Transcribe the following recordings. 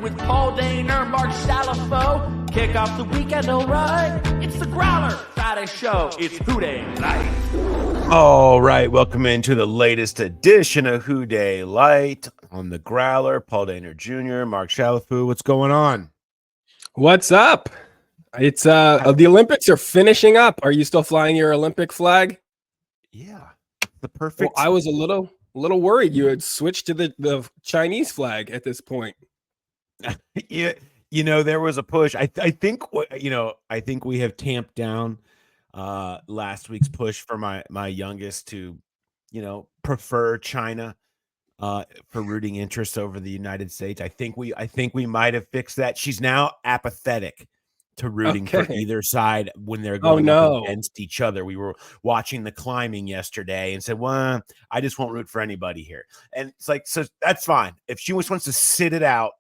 with Paul Daner, Mark Salafo. Kick off the weekend, all right. It's the Growler Friday show. It's Dey Light. All right, welcome into the latest edition of Dey Light on the Growler. Paul Daner Jr., Mark Salafo. What's going on? What's up? It's the Olympics are finishing up. Are you still flying your Olympic flag? Yeah, the perfect. Well, I was a little worried you had switched to the Chinese flag at this point. Yeah, there was a push. I think we have tamped down last week's push for my youngest to, prefer China for rooting interest over the United States. I think we might have fixed that. She's now apathetic to rooting for either side when they're going up against each other. We were watching the climbing yesterday and said, well, I just won't root for anybody here. And it's like, so that's fine. If she just wants to sit it out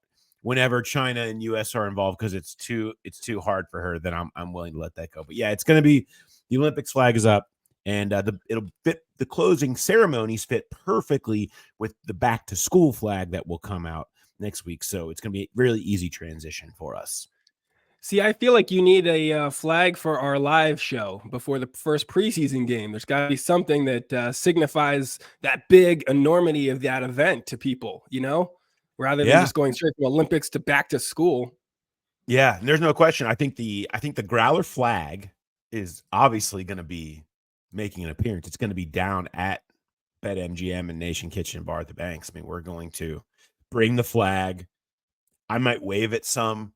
whenever China and US are involved, because it's too hard for her, then I'm willing to let that go. But yeah, it's going to be, the Olympics flag is up, and it'll fit, the closing ceremonies fit perfectly with the back to school flag that will come out next week. So it's going to be a really easy transition for us. See, I feel like you need a flag for our live show before the first preseason game. There's got to be something that signifies that big enormity of that event to people, rather than just going straight from Olympics to back to school. Yeah, and there's no question. I think the Growler flag is obviously going to be making an appearance. It's going to be down at BetMGM and Nation Kitchen Bar at the Banks. I mean, we're going to bring the flag. I might wave it some.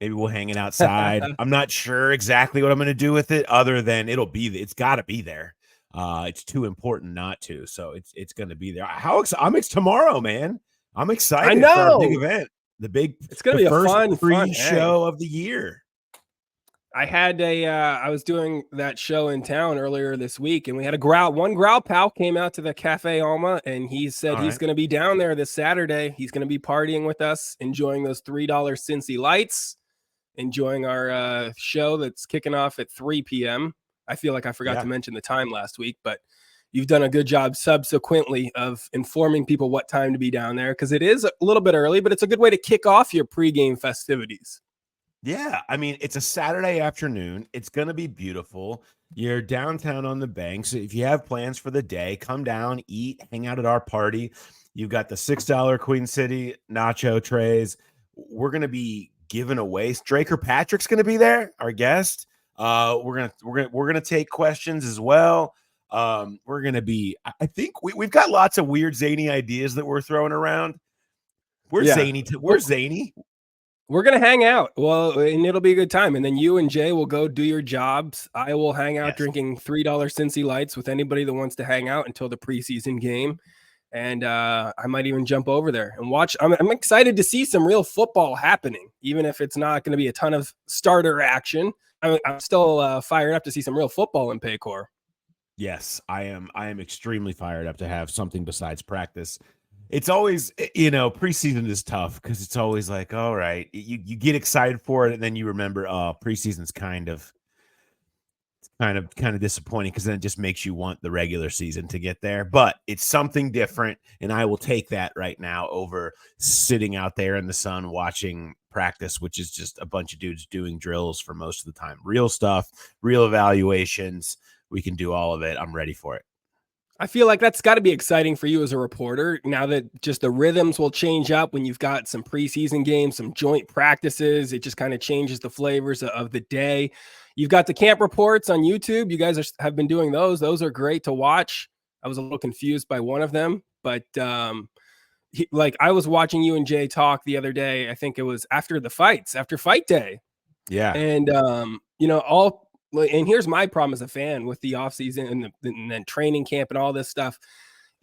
Maybe we'll hang it outside. I'm not sure exactly what I'm going to do with it, other than it's got to be there. It's too important not to. So it's going to be there. I'm tomorrow, man. I'm excited. I know. For our big event. It's going to be a fun show of the year. I had I was doing that show in town earlier this week, and we had one Growl pal came out to the Cafe Alma, and he said he's going to be down there this Saturday. He's going to be partying with us, enjoying those $3 Cincy lights, enjoying our show that's kicking off at 3 p.m. I feel like I forgot to mention the time last week, but you've done a good job subsequently of informing people what time to be down there, because it is a little bit early, but it's a good way to kick off your pregame festivities. Yeah, I mean, it's a Saturday afternoon. It's going to be beautiful. You're downtown on the Banks. If you have plans for the day, come down, eat, hang out at our party. You've got the $6 Queen City nacho trays. We're going to be giving away. Draker Patrick's going to be there, our guest. We're gonna take questions as well. We're going to be. I think we've got lots of weird zany ideas that we're throwing around. We're zany. We're going to hang out. Well, and it'll be a good time. And then you and Jay will go do your jobs. I will hang out drinking $3 Cincy lights with anybody that wants to hang out until the preseason game. And I might even jump over there and watch. I'm excited to see some real football happening, even if it's not going to be a ton of starter action. I'm still fired up to see some real football in Paycor. Yes, I am extremely fired up to have something besides practice. It's always, preseason is tough because it's always like, all right, you get excited for it, and then you remember, preseason's kind of disappointing, because then it just makes you want the regular season to get there. But it's something different, and I will take that right now over sitting out there in the sun watching practice, which is just a bunch of dudes doing drills for most of the time. Real stuff, real evaluations. We can do all of it. I'm ready for it. I feel like that's got to be exciting for you as a reporter, now that just the rhythms will change up when you've got some preseason games, some joint practices. It just kind of changes the flavors of the day. You've got the camp reports on YouTube. You guys have been doing those. Those are great to watch. I was a little confused by one of them, but I was watching you and Jay talk the other day. I think it was after fight day. Yeah. And, and here's my problem as a fan with the offseason and then training camp and all this stuff.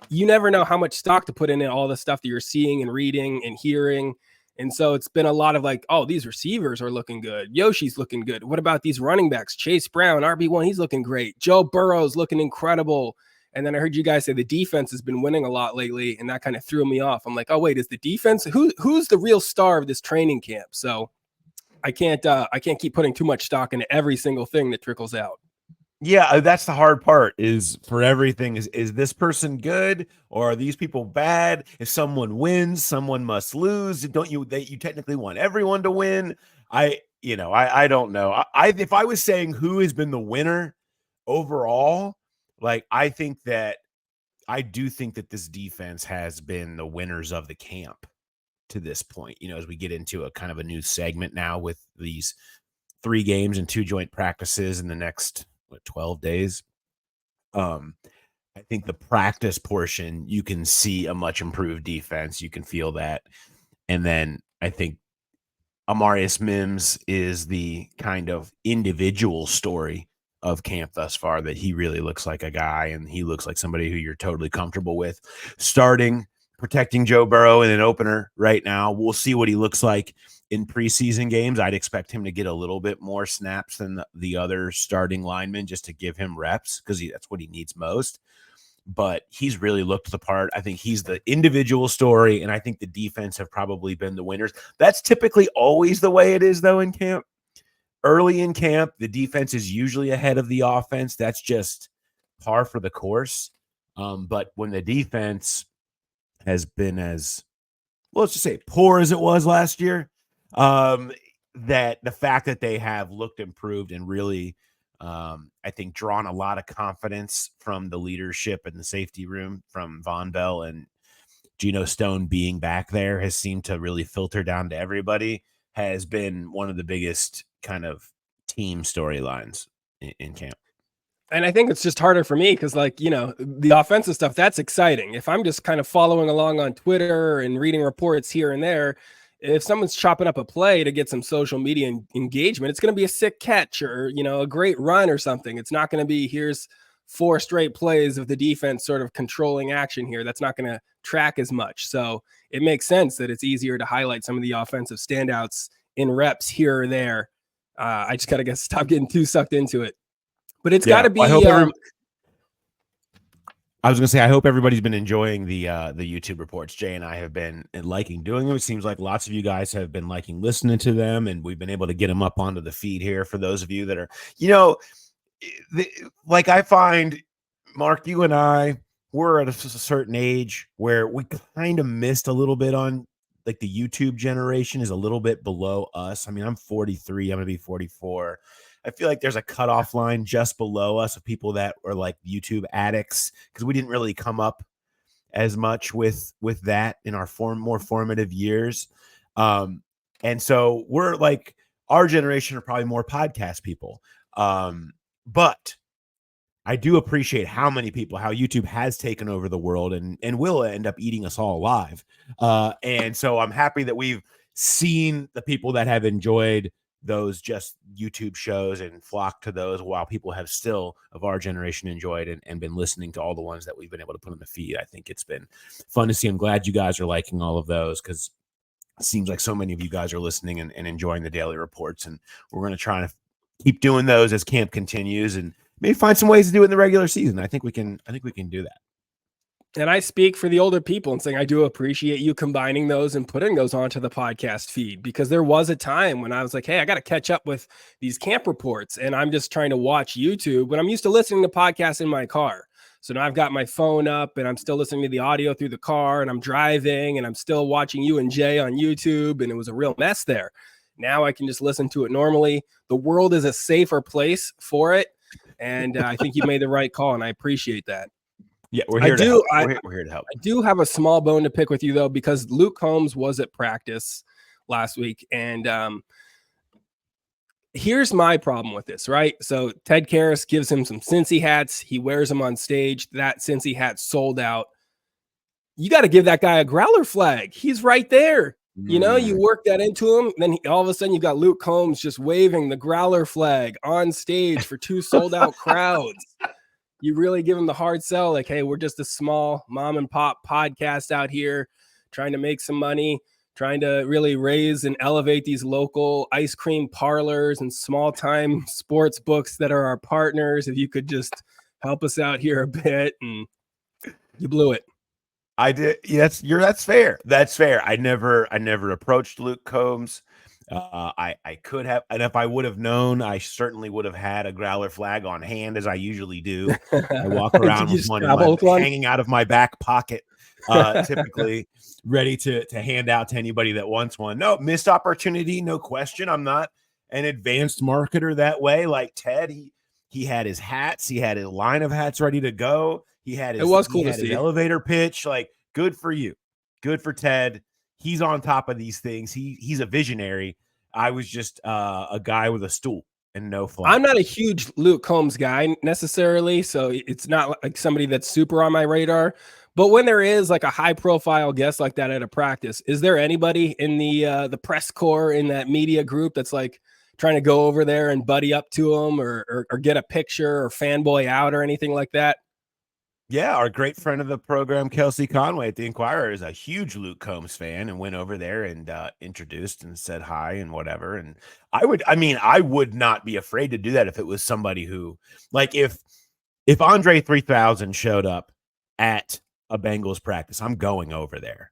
You never know how much stock to put in all the stuff that you're seeing and reading and hearing. And so it's been a lot of like, oh, these receivers are looking good. Yoshi's looking good. What about these running backs? Chase Brown, RB1, he's looking great. Joe Burrow's looking incredible. And then I heard you guys say the defense has been winning a lot lately, and that kind of threw me off. I'm like, oh, wait, is the defense? Who's the real star of this training camp? So I can't keep putting too much stock into every single thing that trickles out. Yeah, that's the hard part is for everything is this person good or are these people bad? If someone wins, someone must lose. Don't you that you technically want everyone to win? I don't know. If I was saying who has been the winner overall, like I do think that this defense has been the winners of the camp to this point. As we get into a kind of a new segment now with these 3 games and 2 joint practices in the next 12 days. I think the practice portion, you can see a much improved defense. You can feel that. And then I think Amarius Mims is the kind of individual story of camp thus far, that he really looks like a guy and he looks like somebody who you're totally comfortable with starting, protecting Joe Burrow in an opener right now. We'll see what he looks like in preseason games. I'd expect him to get a little bit more snaps than the other starting linemen just to give him reps because that's what he needs most. But he's really looked the part. I think he's the individual story, and I think the defense have probably been the winners. That's typically always the way it is, though, in camp. Early in camp, the defense is usually ahead of the offense. That's just par for the course. But when the defense has been as, well, let's just say poor as it was last year, that the fact that they have looked improved and really, I think, drawn a lot of confidence from the leadership in the safety room from Von Bell and Geno Stone being back there has seemed to really filter down to everybody, has been one of the biggest kind of team storylines in camp. And I think it's just harder for me because, the offensive stuff, that's exciting. If I'm just kind of following along on Twitter and reading reports here and there, if someone's chopping up a play to get some social media engagement, it's going to be a sick catch or, a great run or something. It's not going to be, here's 4 straight plays of the defense sort of controlling action here. That's not going to track as much. So it makes sense that it's easier to highlight some of the offensive standouts in reps here or there. I just got to stop getting too sucked into it. But it's got to be. I was going to say, I hope everybody's been enjoying the YouTube reports. Jay and I have been liking doing them. It seems like lots of you guys have been liking listening to them, and we've been able to get them up onto the feed here for those of you that are, like I find, Mark, you and I, we're at a certain age where we kind of missed a little bit on, like, the YouTube generation is a little bit below us. I mean, I'm 43. I'm going to be 44. I feel like there's a cutoff line just below us of people that are like YouTube addicts because we didn't really come up as much with that in our more formative years. And so we're like, our generation are probably more podcast people. But I do appreciate how YouTube has taken over the world and will end up eating us all alive. And so I'm happy that we've seen the people that have enjoyed those just YouTube shows and flock to those, while people have still of our generation enjoyed and been listening to all the ones that we've been able to put on the feed. I think it's been fun to see. I'm glad you guys are liking all of those because it seems like so many of you guys are listening and enjoying the daily reports. And we're going to try to keep doing those as camp continues and maybe find some ways to do it in the regular season. I think we can do that. And I speak for the older people and saying I do appreciate you combining those and putting those onto the podcast feed, because there was a time when I was like, hey, I got to catch up with these camp reports and I'm just trying to watch YouTube when I'm used to listening to podcasts in my car. So now I've got my phone up and I'm still listening to the audio through the car and I'm driving and I'm still watching you and Jay on YouTube. And it was a real mess there. Now I can just listen to it normally. The world is a safer place for it. And I think you made the right call and I appreciate that. Yeah, we're here to help. We're here to help. I do have a small bone to pick with you, though, because Luke Combs was at practice last week. And here's my problem with this, right? So Ted Karras gives him some Cincy hats. He wears them on stage. That Cincy hat sold out. You got to give that guy a Growler flag. He's right there. You work that into him. Then all of a sudden, you've got Luke Combs just waving the Growler flag on stage for 2 sold out crowds. You really give them the hard sell, like, hey, we're just a small mom and pop podcast out here trying to make some money, trying to really raise and elevate these local ice cream parlors and small time sports books that are our partners. If you could just help us out here a bit, and you blew it. I did. Yes, that's fair. That's fair. I never approached Luke Combs I could have, and if I would have known, I certainly would have had a growler flag on hand, as I usually do. I walk around Did you with one, travel with one? hanging out of my back pocket, typically ready to hand out to anybody that wants one. No, missed opportunity, no question. I'm not an advanced marketer that way. Like Ted, he had his hats, he had his line of hats ready to go. He had his, It was cool he to had his see. elevator pitch. Like, good for you. Good for Ted. He's on top of these things. He's a visionary. I was just a guy with a stool and no flag. I'm not a huge Luke Combs guy necessarily, so it's not like somebody that's super on my radar. But when there is like a high profile guest like that at a practice, is there anybody in the press corps in that media group that's like trying to go over there and buddy up to him or get a picture or fanboy out or anything like that? Yeah, our great friend of the program, Kelsey Conway at the Inquirer, is a huge Luke Combs fan and went over there and introduced and said hi and whatever. And I would not be afraid to do that if it was somebody who, like, if Andre 3000 showed up at a Bengals practice, I'm going over there.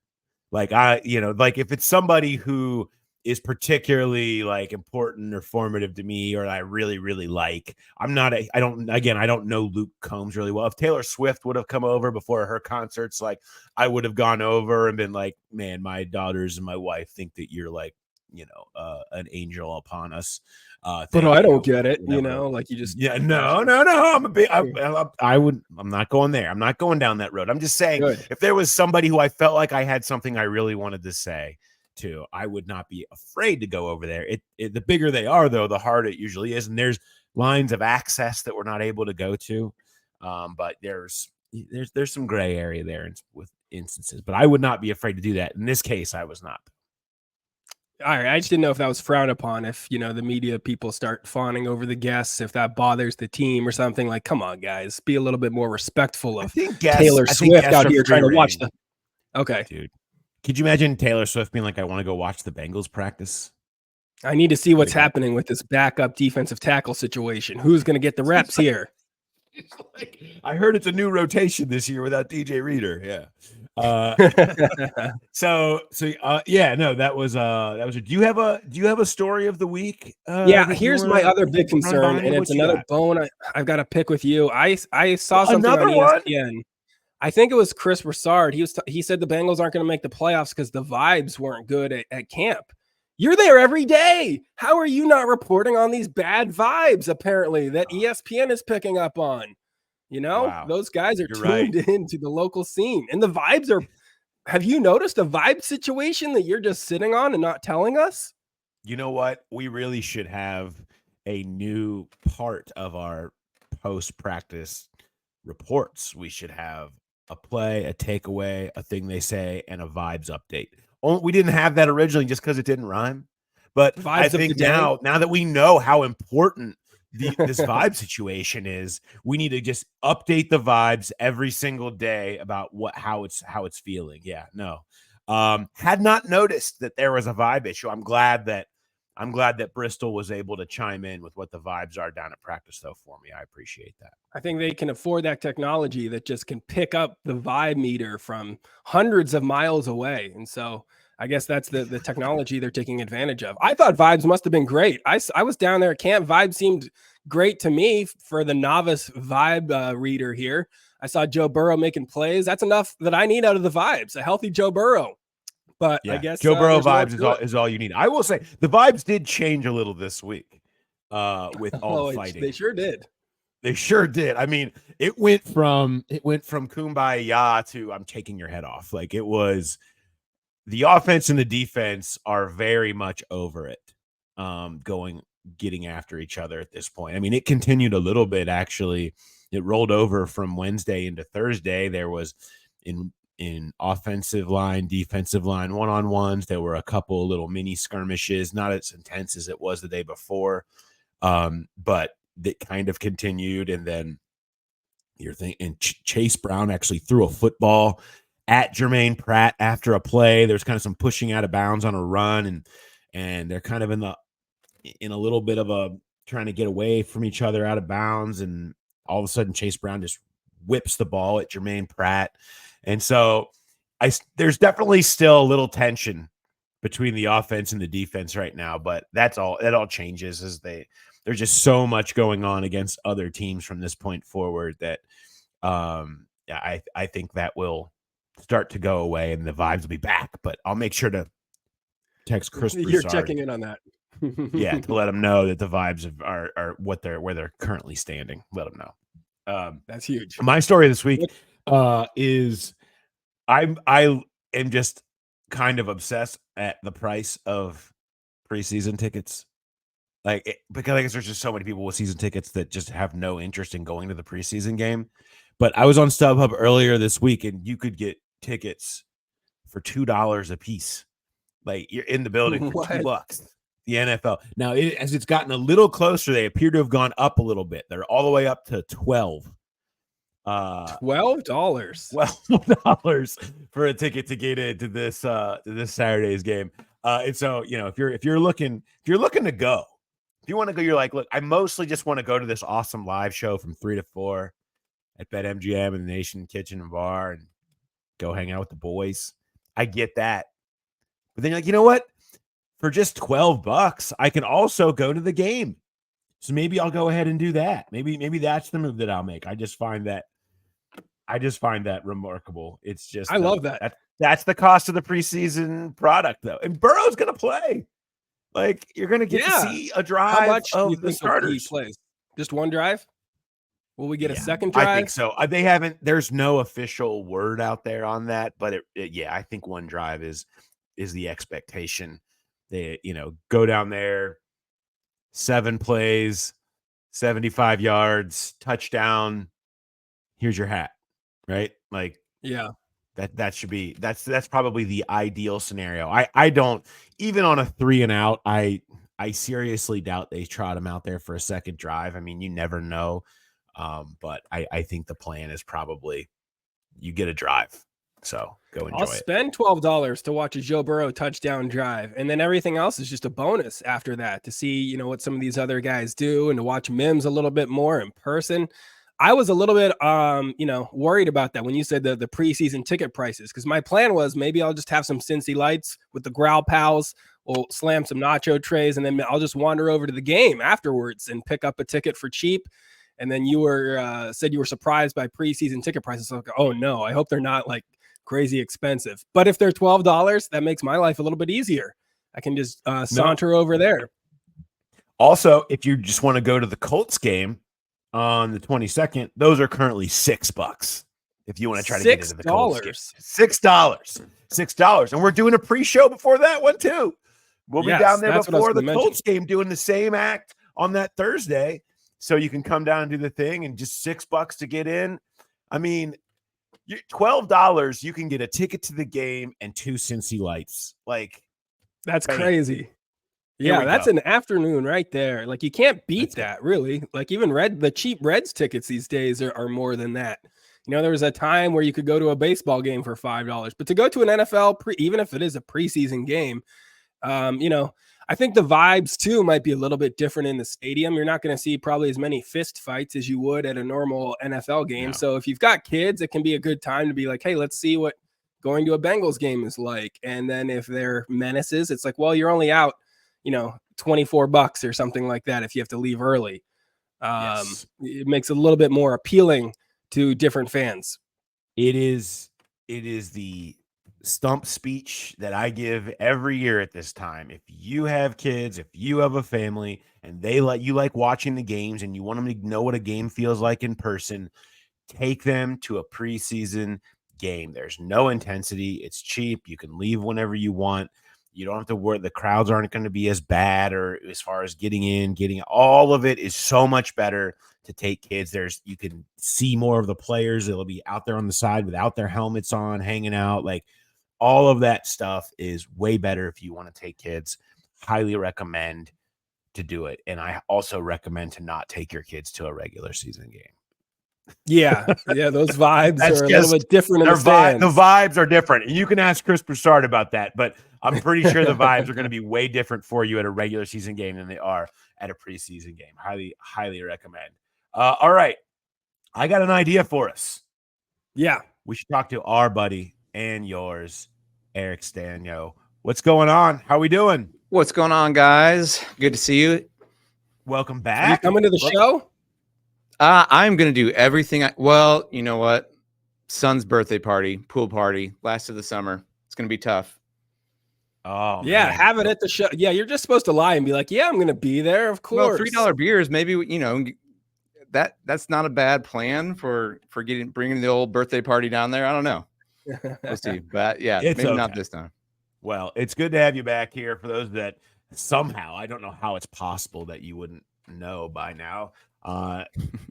Like, if it's somebody who is particularly like important or formative to me, or I really, really like, I don't know Luke Combs really well. If Taylor Swift would have come over before her concerts, like, I would have gone over and been like, man, my daughters and my wife think that you're like, an angel upon us. But I don't get it, like you just no. I'm not going there. I'm not going down that road. I'm just saying, if there was somebody who I felt like I had something I really wanted to say to, I would not be afraid to go over there. The bigger they are, though, the harder it usually is, and there's lines of access that we're not able to go to. But there's some gray area there with instances, but I would not be afraid to do that. In this case, I was not. All right, I just didn't know if that was frowned upon, if the media people start fawning over the guests, if that bothers the team or something. Like, come on, guys, be a little bit more respectful of Taylor Swift out here trying to watch the. Okay, dude, could you imagine Taylor Swift being like, "I want to go watch the Bengals practice"? I need to see what's happening with this backup defensive tackle situation. Who's going to get the reps here? I heard it's a new rotation this year without DJ Reader. Yeah. That was. Do you have a story of the week? Here's my other big concern, and it's another bone I've got to pick with you. I saw something on ESPN. I think it was Chris Broussard. He said the Bengals aren't going to make the playoffs because the vibes weren't good at camp. You're there every day. How are you not reporting on these bad vibes, apparently, that ESPN is picking up on? Wow. Those guys are tuned into the local scene. And the vibes are – have you noticed a vibe situation that you're just sitting on and not telling us? You know what? We really should have a new part of our post-practice reports. We should have a play, a takeaway, a thing they say, and a vibes update. We didn't have that originally just because it didn't rhyme. But vibes, I think now that we know how important this vibe situation is, we need to just update the vibes every single day about how it's feeling. Yeah, no. Had not noticed that there was a vibe issue. I'm glad that Bristol was able to chime in with what the vibes are down at practice, though, for me. I appreciate that. I think they can afford that technology that just can pick up the vibe meter from hundreds of miles away. And so I guess that's the technology they're taking advantage of. I thought vibes must have been great. I was down there at camp. Vibe seemed great to me for the novice vibe reader here. I saw Joe Burrow making plays. That's enough that I need out of the vibes, a healthy Joe Burrow. But yeah, I guess Joe Burrow vibes is all you need. I will say the vibes did change a little this week with all the fighting. They sure did. They sure did. I mean, it went from kumbaya to I'm taking your head off. Like, it was the offense and the defense are very much over it, getting after each other at this point. I mean, it continued a little bit, actually. It rolled over from Wednesday into Thursday. There was in offensive line, defensive line, one-on-ones. There were a couple of little mini skirmishes, not as intense as it was the day before, but that kind of continued. And then you're thinking Chase Brown actually threw a football at Jermaine Pratt after a play. There's kind of some pushing out of bounds on a run, and they're kind of in a little bit of a trying to get away from each other out of bounds. And all of a sudden Chase Brown just whips the ball at Jermaine Pratt. And so there's definitely still a little tension between the offense and the defense right now, but it all changes as there's just so much going on against other teams from this point forward that I think that will start to go away and the vibes will be back. But I'll make sure to text Chris Broussard. You're checking in on that. Yeah, to let them know that the vibes are where they're currently standing. Let them know. That's huge. My story this week is I am just kind of obsessed at the price of preseason tickets. Because I guess there's just so many people with season tickets that just have no interest in going to the preseason game. But I was on StubHub earlier this week, and you could get tickets for $2 a piece. Like, you're in the building for $2. The NFL. Now, as it's gotten a little closer, they appear to have gone up a little bit. They're all the way up to $12. $12? $12 for a ticket to get into this Saturday's game. And so, if you're looking to go, if you want to go, you're like, look, I mostly just want to go to this awesome live show from 3 to 4 at BetMGM in the Nation Kitchen and Bar and go hang out with the boys. I get that. But then you're like, you know what? For just $12, I can also go to the game. So maybe I'll go ahead and do that. Maybe that's the move that I'll make. I just find that remarkable. It's just I love that. That's the cost of the preseason product, though. And Burrow's going to play. Like, you're going to get to see a drive. How much do you of the think starters. he plays? Just one drive? Will we get a second drive? I think so. They haven't. There's no official word out there on that, but I think one drive is the expectation. They go down there, 7 plays, 75 yards, touchdown. Here's your hat, right? Like, yeah. That should be that's probably the ideal scenario. I don't, even on a 3 and out, I seriously doubt they trot him out there for a second drive. I mean, you never know. But I think the plan is probably you get a drive. So go enjoy it. I'll spend $12 to watch a Joe Burrow touchdown drive, and then everything else is just a bonus after that to see, what some of these other guys do and to watch Mims a little bit more in person. I was a little bit, worried about that when you said the preseason ticket prices, because my plan was maybe I'll just have some Cincy Lights with the Growl Pals. We'll slam some nacho trays, and then I'll just wander over to the game afterwards and pick up a ticket for cheap. And then you said you were surprised by preseason ticket prices. So, oh no, I hope they're not like crazy expensive. But if they're $12, that makes my life a little bit easier. I can just saunter over there. Also, if you just want to go to the Colts game on the 22nd, those are currently $6. If you want to try to get into the Colts game. $6. And we're doing a pre-show before that one too. We'll be down there before the Colts game doing the same act on that Thursday. So you can come down and do the thing, and just $6 to get in. I mean, $12, you can get a ticket to the game and 2 Cincy Lights. Like, that's crazy. Yeah, that's an afternoon right there. Like, you can't beat that, really. Like, even the cheap Reds tickets these days are more than that. There was a time where you could go to a baseball game for $5, but to go to an NFL, even if it is a preseason game, I think the vibes too might be a little bit different in the stadium. You're not going to see probably as many fist fights as you would at a normal NFL game. No. So if you've got kids, it can be a good time to be like, hey, let's see what going to a Bengals game is like. And then if they're menaces, it's like, well, you're only out, $24 or something like that if you have to leave early. It makes it a little bit more appealing to different fans. It is the stump speech that I give every year at this time. If you have kids, if you have a family, and you like watching the games and you want them to know what a game feels like in person, take them to a preseason game. There's no intensity. It's cheap. You can leave whenever you want. You don't have to worry. The crowds aren't going to be as bad, or as far as getting all of it is so much better to take kids. You can see more of the players. They'll be out there on the side without their helmets on, hanging out. Like, all of that stuff is way better if you want to take kids. Highly recommend to do it. And I also recommend to not take your kids to a regular season game. Yeah, those vibes are a little bit different in the stands. The vibes are different. And you can ask Chris Broussard about that, but I'm pretty sure the vibes are going to be way different for you at a regular season game than they are at a preseason game. Highly, highly recommend. All right. I got an idea for us. Yeah. We should talk to our buddy and yours, Eric Stanio, What's going on? How we doing? What's going on, guys? Good to see you. Welcome back. Are you coming to the show? I'm going to do everything. Well, you know what? Son's birthday party, pool party, last of the summer. It's going to be tough. Oh, yeah, man. have it at the show. Yeah, you're just supposed to lie and be like, "Yeah, I'm going to be there." Of course. Well, $3 beers, maybe, you know, that's not a bad plan for bringing the old birthday party down there. I don't know. We'll see. But yeah, It's maybe okay. not this time. Well, it's good to have you back here. For those that somehow, I don't know how it's possible that you wouldn't know by now.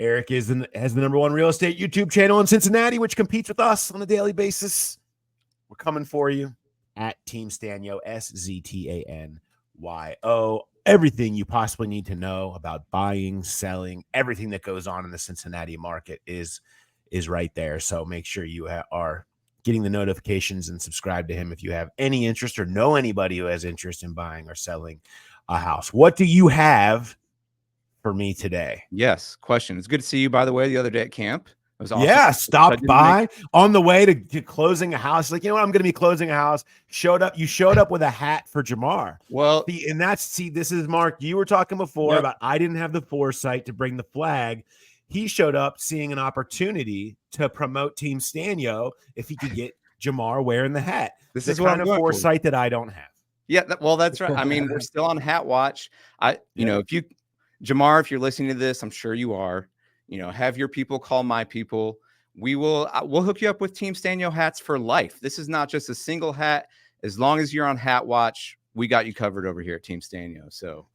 Eric has the #1 real estate YouTube channel in Cincinnati, which competes with us on a daily basis. We're coming for you at Team Stanyo, SZTANYO. Everything you possibly need to know about buying, selling, everything that goes on in the Cincinnati market is right there. So make sure you are getting the notifications and subscribe to him if you have any interest or know anybody who has interest in buying or selling a house. What do you have for me today? Yes. Question. It's good to see you, by the way, the other day at camp. It was awesome. Yeah, stopped by on the way to closing a house. Like, you know what? I'm going to be closing a house. You showed up with a hat for Jamar. Well, this is Mark. You were talking before about I didn't have the foresight to bring the flag. He showed up seeing an opportunity to promote Team Stanyo if he could get Jamar wearing the hat. This is what kind of foresight that I don't have. Yeah, that's right. I mean, we're still on hat watch. Know, Jamar, if you're listening to this, I'm sure you are. You know, have your people call my people. We'll hook you up with Team Stanyo hats for life. This is not just a single hat. As long as you're on hat watch, we got you covered over here at Team Stanyo. So,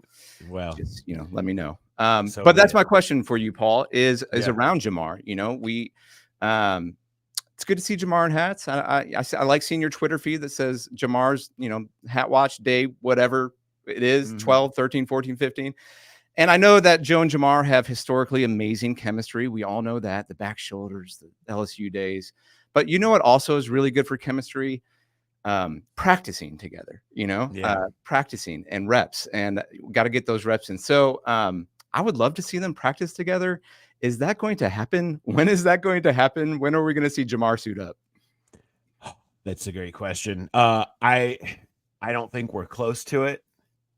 well, just, let me know. But that's my question for you, Paul, is around Jamar. You know, it's good to see Jamar in hats. I like seeing your Twitter feed that says Jamar's, hat watch day, whatever it is, 12, 13, 14, 15. And I know that Joe and Jamar have historically amazing chemistry. We all know that, the back shoulders, the LSU days. But you know what also is really good for chemistry? Practicing together, practicing and reps, and got to get those reps in. So I would love to see them practice together. Is that going to happen? When is that going to happen? When are we going to see Jamar suit up? That's a great question. I don't think we're close to it.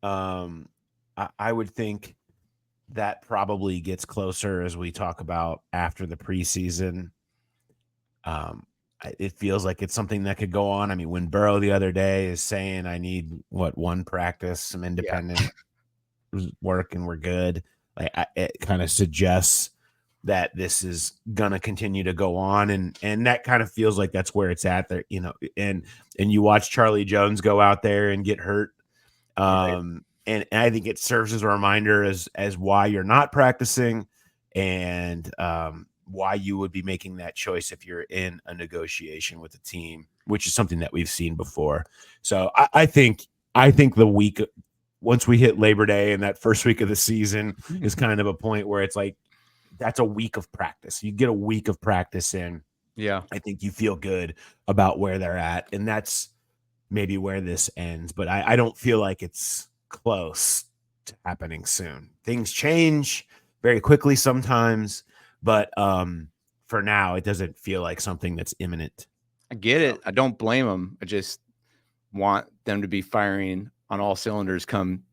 I would think that probably gets closer as we talk about after the preseason. It feels like it's something that could go on. I mean, when Burrow the other day is saying, I need one practice, some independent work, and we're good. It kind of suggests that this is going to continue to go on. And that kind of feels like that's where it's at there, and you watch Charlie Jones go out there and get hurt. And I think it serves as a reminder as why you're not practicing and why you would be making that choice if you're in a negotiation with a team, which is something that we've seen before. So I think the week, once we hit Labor Day and that first week of the season is kind of a point where it's like, that's a week of practice. You get a week of practice in. Yeah. I think you feel good about where they're at. And that's maybe where this ends. But I don't feel like it's close to happening soon. Things change very quickly sometimes. But for now, it doesn't feel like something that's imminent. I get it. I don't blame them. I just want them to be firing on all cylinders come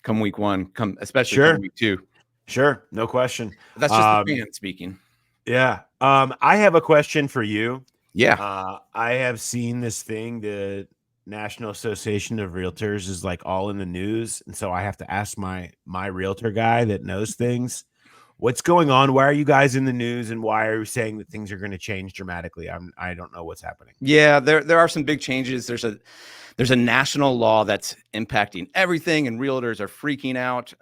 week one, especially come week two. Sure, no question. That's just the fan speaking. Yeah. I have a question for you. Yeah. I have seen this thing, the National Association of Realtors is like all in the news. And so I have to ask my realtor guy that knows things, what's going on? Why are you guys in the news? And why are you saying that things are going to change dramatically? I don't know what's happening. Yeah, there are some big changes. There's a national law that's impacting everything, and realtors are freaking out.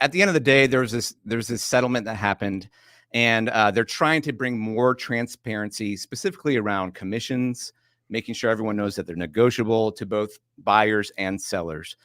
At the end of the day, there's this settlement that happened, and they're trying to bring more transparency, specifically around commissions, making sure everyone knows that they're negotiable to both buyers and sellers.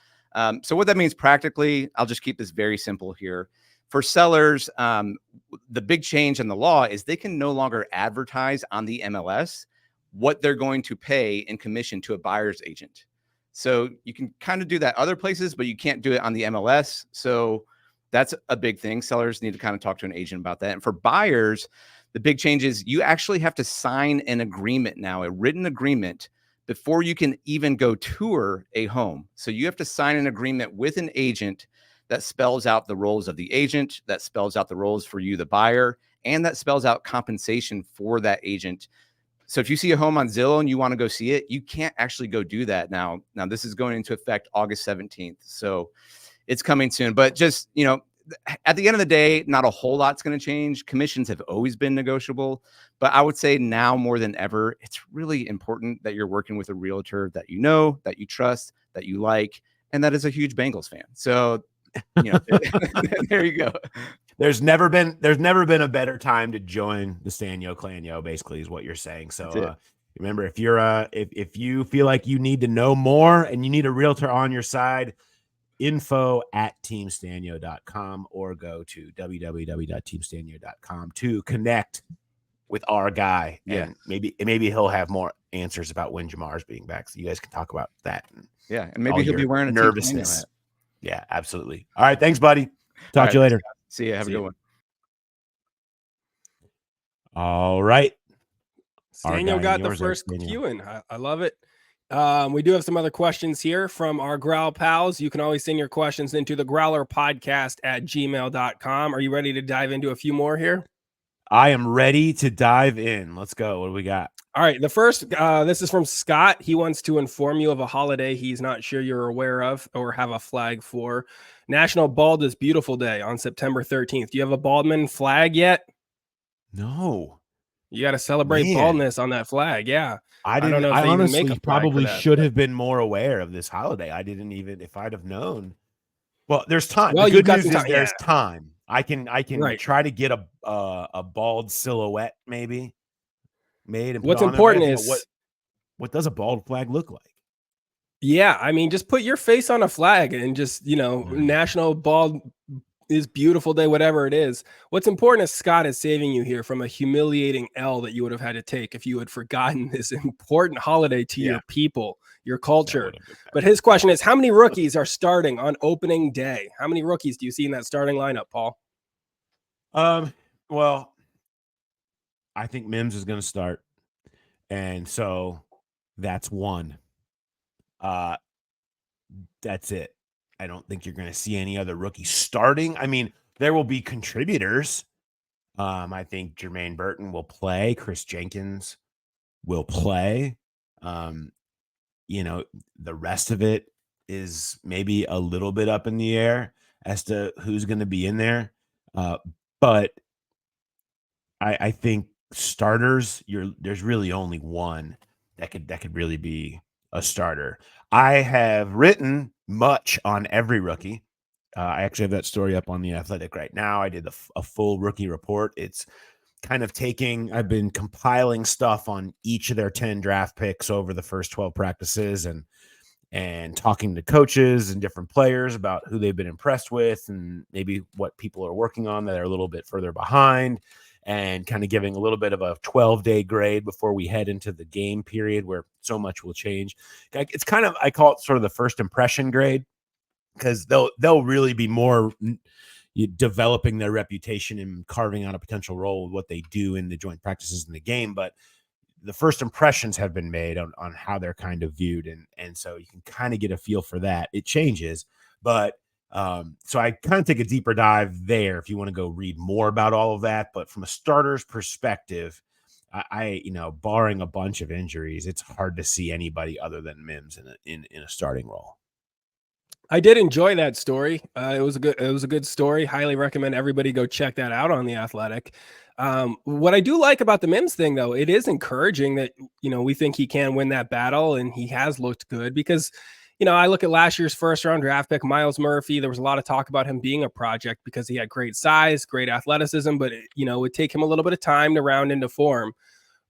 So what that means practically, I'll just keep this very simple here. For sellers, the big change in the law is they can no longer advertise on the MLS what they're going to pay in commission to a buyer's agent. So you can kind of do that other places, but you can't do it on the MLS. So that's a big thing. Sellers need to kind of talk to an agent about that. And for buyers, the big change is you actually have to sign an agreement now, a written agreement before you can even go tour a home. So you have to sign an agreement with an agent that spells out the roles of the agent, that spells out the roles for you, the buyer, and that spells out compensation for that agent. So if you see a home on Zillow and you want to go see it, you can't actually go do that now. Now this is going into effect August 17th. So it's coming soon, but just, at the end of the day, not a whole lot's going to change. Commissions have always been negotiable, but I would say now more than ever, it's really important that you're working with a realtor that you know, that you trust, that you like, and that is a huge Bengals fan. So, there you go. There's never been a better time to join the Stanyo Clanyo, basically, is what you're saying. So remember, if you're if you feel like you need to know more and you need a realtor on your side, info@teamstanyo.com or go to www.teamstanyo.com to connect with our guy. Yeah. And maybe he'll have more answers about when Jamar's being back. So you guys can talk about that. And maybe he'll be wearing a nervousness. Yeah, absolutely. All right. Thanks, buddy. Talk to you later. See you. Have a good one. All right. Daniel got the first cue in. I love it. We do have some other questions here from our Growl pals. You can always send your questions into the Growler Podcast at gmail.com. Are you ready to dive into a few more here? I am ready to dive in. Let's go. What do we got? All right. The first, this is from Scott. He wants to inform you of a holiday he's not sure you're aware of or have a flag for. National Bald is Beautiful Day on September 13th. Do you have a Baldman flag yet? No. You got to celebrate baldness on that flag. Yeah. I don't know. I honestly probably should have been more aware of this holiday. I didn't even, if I'd have known. Well, there's time. Well, the good news is there's time. I can try to get a bald silhouette maybe made. And what's important is what does a bald flag look like? Yeah, I mean, just put your face on a flag and just National Bald is Beautiful Day, whatever it is. What's important is Scott is saving you here from a humiliating L that you would have had to take if you had forgotten this important holiday to your people, your culture. But his question is, how many rookies are starting on opening day? How many rookies do you see in that starting lineup, Paul? Well, I think Mims is going to start. And so that's one. That's it. I don't think you're going to see any other rookies starting. I mean, there will be contributors. I think Jermaine Burton will play. Chris Jenkins will play. The rest of it is maybe a little bit up in the air as to who's going to be in there. But I think starters, there's really only one that could really be a starter. I have written much on every rookie. I actually have that story up on The Athletic right now. I did a full rookie report. It's kind of I've been compiling stuff on each of their 10 draft picks over the first 12 practices and talking to coaches and different players about who they've been impressed with and maybe what people are working on that are a little bit further behind, and kind of giving a little bit of a 12-day grade before we head into the game period where so much will change. It's kind of, I call it sort of the first impression grade, because they'll really be more developing their reputation and carving out a potential role with what they do in the joint practices in the game. But the first impressions have been made on how they're kind of viewed. And so you can kind of get a feel for that. It changes, but so I kind of take a deeper dive there if you want to go read more about all of that. But from a starter's perspective, I barring a bunch of injuries, it's hard to see anybody other than Mims in a starting role. I did enjoy that story. It was a good story. Highly recommend everybody go check that out on The Athletic. What I do like about the Mims thing, though, it is encouraging that, we think he can win that battle, and he has looked good because, I look at last year's first round draft pick, Miles Murphy. There was a lot of talk about him being a project because he had great size, great athleticism, but it would take him a little bit of time to round into form.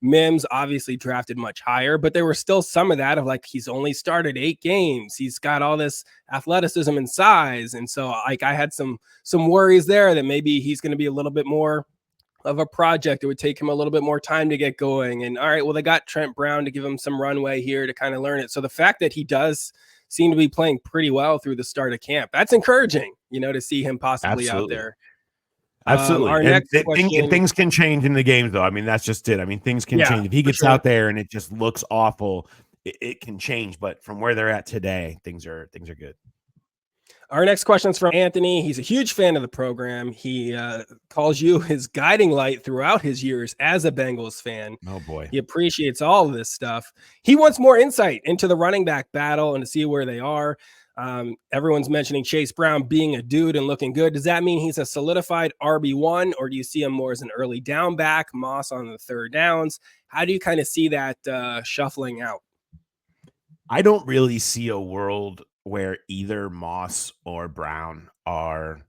Mims obviously drafted much higher, but there were still some of that of like, he's only started 8 games. He's got all this athleticism and size. And so I had some worries there that maybe he's going to be a little bit more of a project. It would take him a little bit more time to get going. And all right, well, they got Trent Brown to give him some runway here to kind of learn it. So the fact that he does seem to be playing pretty well through the start of camp, that's encouraging, to see him possibly out there. Absolutely. Our next question, things can change in the games, though. I mean, that's just it. I mean, things can change. If he gets out there and it just looks awful, it can change, but from where they're at today, things are good. Our next question is from Anthony. He's a huge fan of the program. He calls you his guiding light throughout his years as a Bengals fan. Oh, boy. He appreciates all of this stuff. He wants more insight into the running back battle and to see where they are. Everyone's mentioning Chase Brown being a dude and looking good. Does that mean he's a solidified RB1, or do you see him more as an early down back, Moss on the third downs? How do you kind of see that shuffling out? I don't really see a world where either Moss or Brown are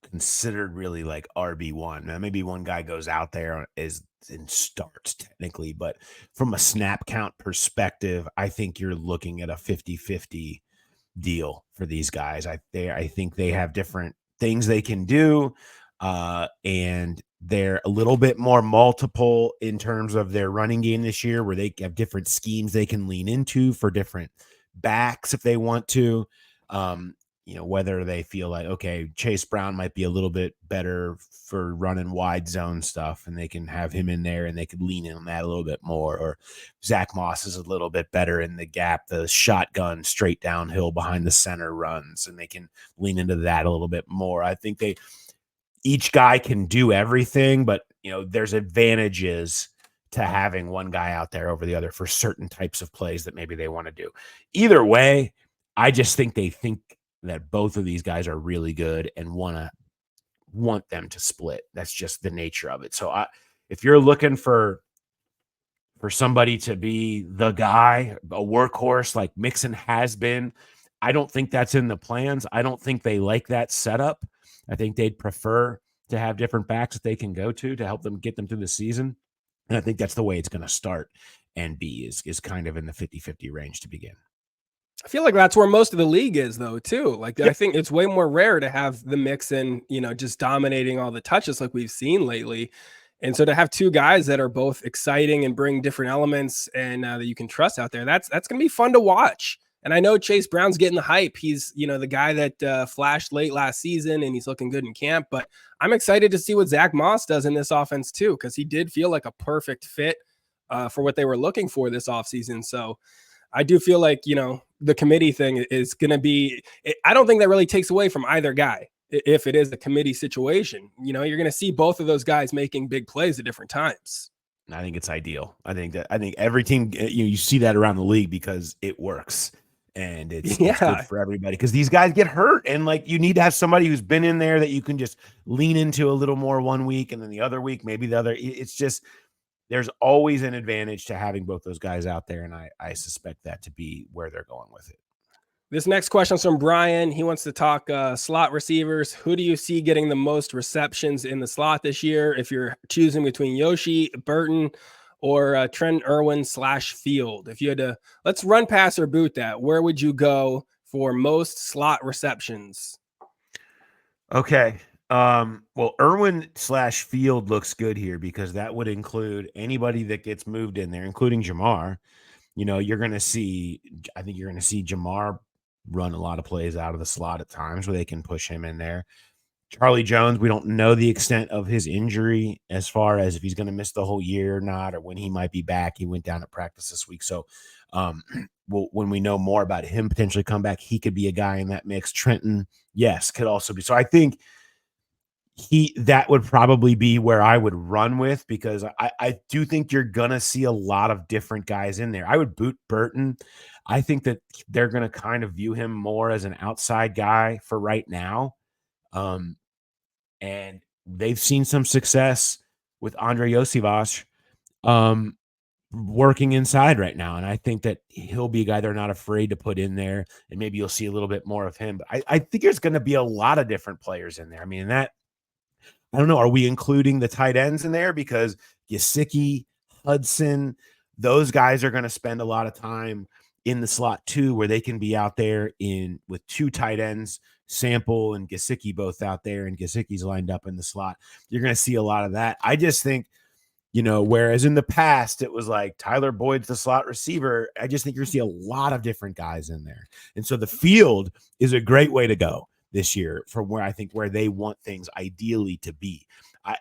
considered really like RB1. Now, maybe one guy goes out there and starts technically, but from a snap count perspective, I think you're looking at a 50-50 deal for these guys. I think they have different things they can do, and they're a little bit more multiple in terms of their running game this year, where they have different schemes they can lean into for different backs if they want to. Whether they feel like, okay, Chase Brown might be a little bit better for running wide zone stuff, and they can have him in there and they could lean in on that a little bit more, or Zach Moss is a little bit better in the gap, the shotgun straight downhill behind the center runs, and they can lean into that a little bit more. I think each guy can do everything, but there's advantages to having one guy out there over the other for certain types of plays that maybe they want to do. Either way, I just think they think that both of these guys are really good and want them to split. That's just the nature of it. So if you're looking for somebody to be the guy, a workhorse like Mixon has been, I don't think that's in the plans. I don't think they like that setup. I think they'd prefer to have different backs that they can go to help them get them through the season. And I think that's the way it's going to start and be is kind of in the 50-50 range to begin. I feel like that's where most of the league is, though, too. Like, I think it's way more rare to have the Mixon, just dominating all the touches like we've seen lately. And so to have two guys that are both exciting and bring different elements and that you can trust out there, that's going to be fun to watch. And I know Chase Brown's getting the hype. He's, the guy that flashed late last season, and he's looking good in camp. But I'm excited to see what Zach Moss does in this offense, too, because he did feel like a perfect fit for what they were looking for this offseason. So I do feel like, the committee thing is going to be – I don't think that really takes away from either guy if it is a committee situation. You're going to see both of those guys making big plays at different times. I think it's ideal. I think every team, you see that around the league because it works. And it's good for everybody because these guys get hurt. And you need to have somebody who's been in there that you can just lean into a little more one week and then the other week, maybe the other. It's just – there's always an advantage to having both those guys out there, and I suspect that to be where they're going with it. This next question is from Brian. He wants to talk slot receivers. Who do you see getting the most receptions in the slot this year if you're choosing between Yoshi, Burton, or Trent Irwin / Field? If you had to, let's run, pass, or boot that, where would you go for most slot receptions? Okay. Well, Irwin / Field looks good here because that would include anybody that gets moved in there, including Jamar. You're going to see, I think you're going to see Jamar run a lot of plays out of the slot at times where they can push him in there. Charlie Jones, we don't know the extent of his injury as far as if he's going to miss the whole year or not, or when he might be back. He went down at practice this week. So, when we know more about him potentially come back, he could be a guy in that mix. Trenton, yes, could also be. So I think that would probably be where I would run with, because I do think you're going to see a lot of different guys in there. I would boot Burton. I think that they're going to kind of view him more as an outside guy for right now. And they've seen some success with Andre Iosivas working inside right now. And I think that he'll be a guy they're not afraid to put in there, and maybe you'll see a little bit more of him. But I think there's going to be a lot of different players in there. I mean, I don't know. Are we including the tight ends in there? Because Gesicki, Hudson, those guys are going to spend a lot of time in the slot too, where they can be out there with two tight ends, Sample and Gesicki both out there, and Gesicki's lined up in the slot. You're going to see a lot of that. I just think, whereas in the past it was like Tyler Boyd's the slot receiver, I just think you're going to see a lot of different guys in there. And so the field is a great way to go this year from where they want things ideally to be.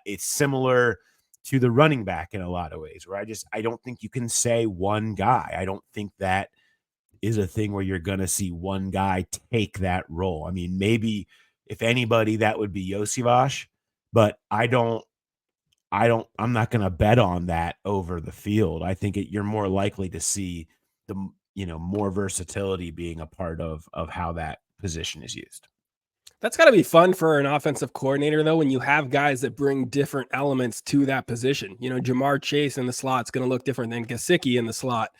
It's similar to the running back in a lot of ways, where I don't think you can say one guy. I don't think that is a thing where you're going to see one guy take that role. I mean, maybe if anybody, that would be Josivash, but I'm not going to bet on that over the field. I think you're more likely to see the, more versatility being a part of how that position is used. That's got to be fun for an offensive coordinator, though, when you have guys that bring different elements to that position. Jamar Chase in the slot is going to look different than Gesicki in the slot,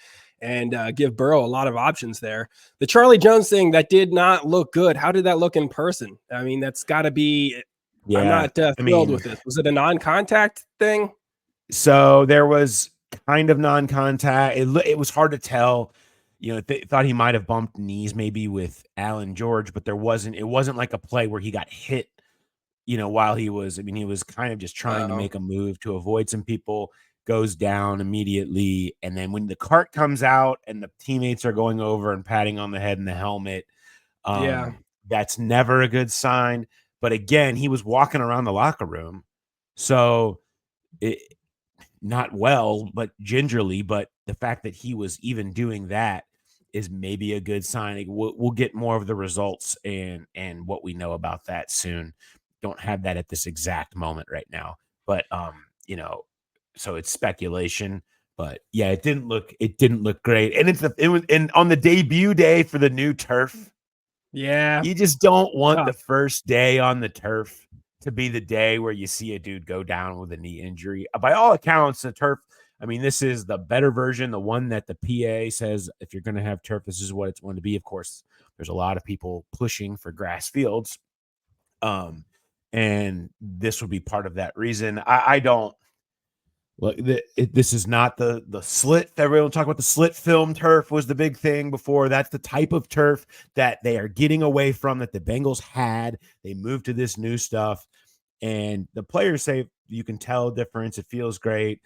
and give Burrow a lot of options there. The Charlie Jones thing, that did not look good. How did that look in person? I mean, that's got to be – I'm not thrilled with this. Was it a non-contact thing? So there was kind of non-contact. It was hard to tell. They thought he might have bumped knees maybe with Allen George, but it wasn't like a play where he got hit, while he was kind of just trying to make a move to avoid some people, goes down immediately. And then when the cart comes out and the teammates are going over and patting on the head and the helmet, that's never a good sign. But again, he was walking around the locker room. So not well, but gingerly, but the fact that he was even doing that is maybe a good sign. We'll get more of the results and what we know about that soon. Don't have that at this exact moment right now, but so it's speculation. But yeah, it didn't look great, and it was on the debut day for the new turf. Yeah, you just don't want the first day on the turf to be the day where you see a dude go down with a knee injury. By all accounts, the turf, this is the better version, the one that the PA says, if you're going to have turf, this is what it's going to be. Of course, there's a lot of people pushing for grass fields. And this would be part of that reason. I don't look, this is not the slit. Everyone talk about the slit film turf was the big thing before. That's the type of turf that they are getting away from, that the Bengals had. They moved to this new stuff, and the players say you can tell a difference. It feels great.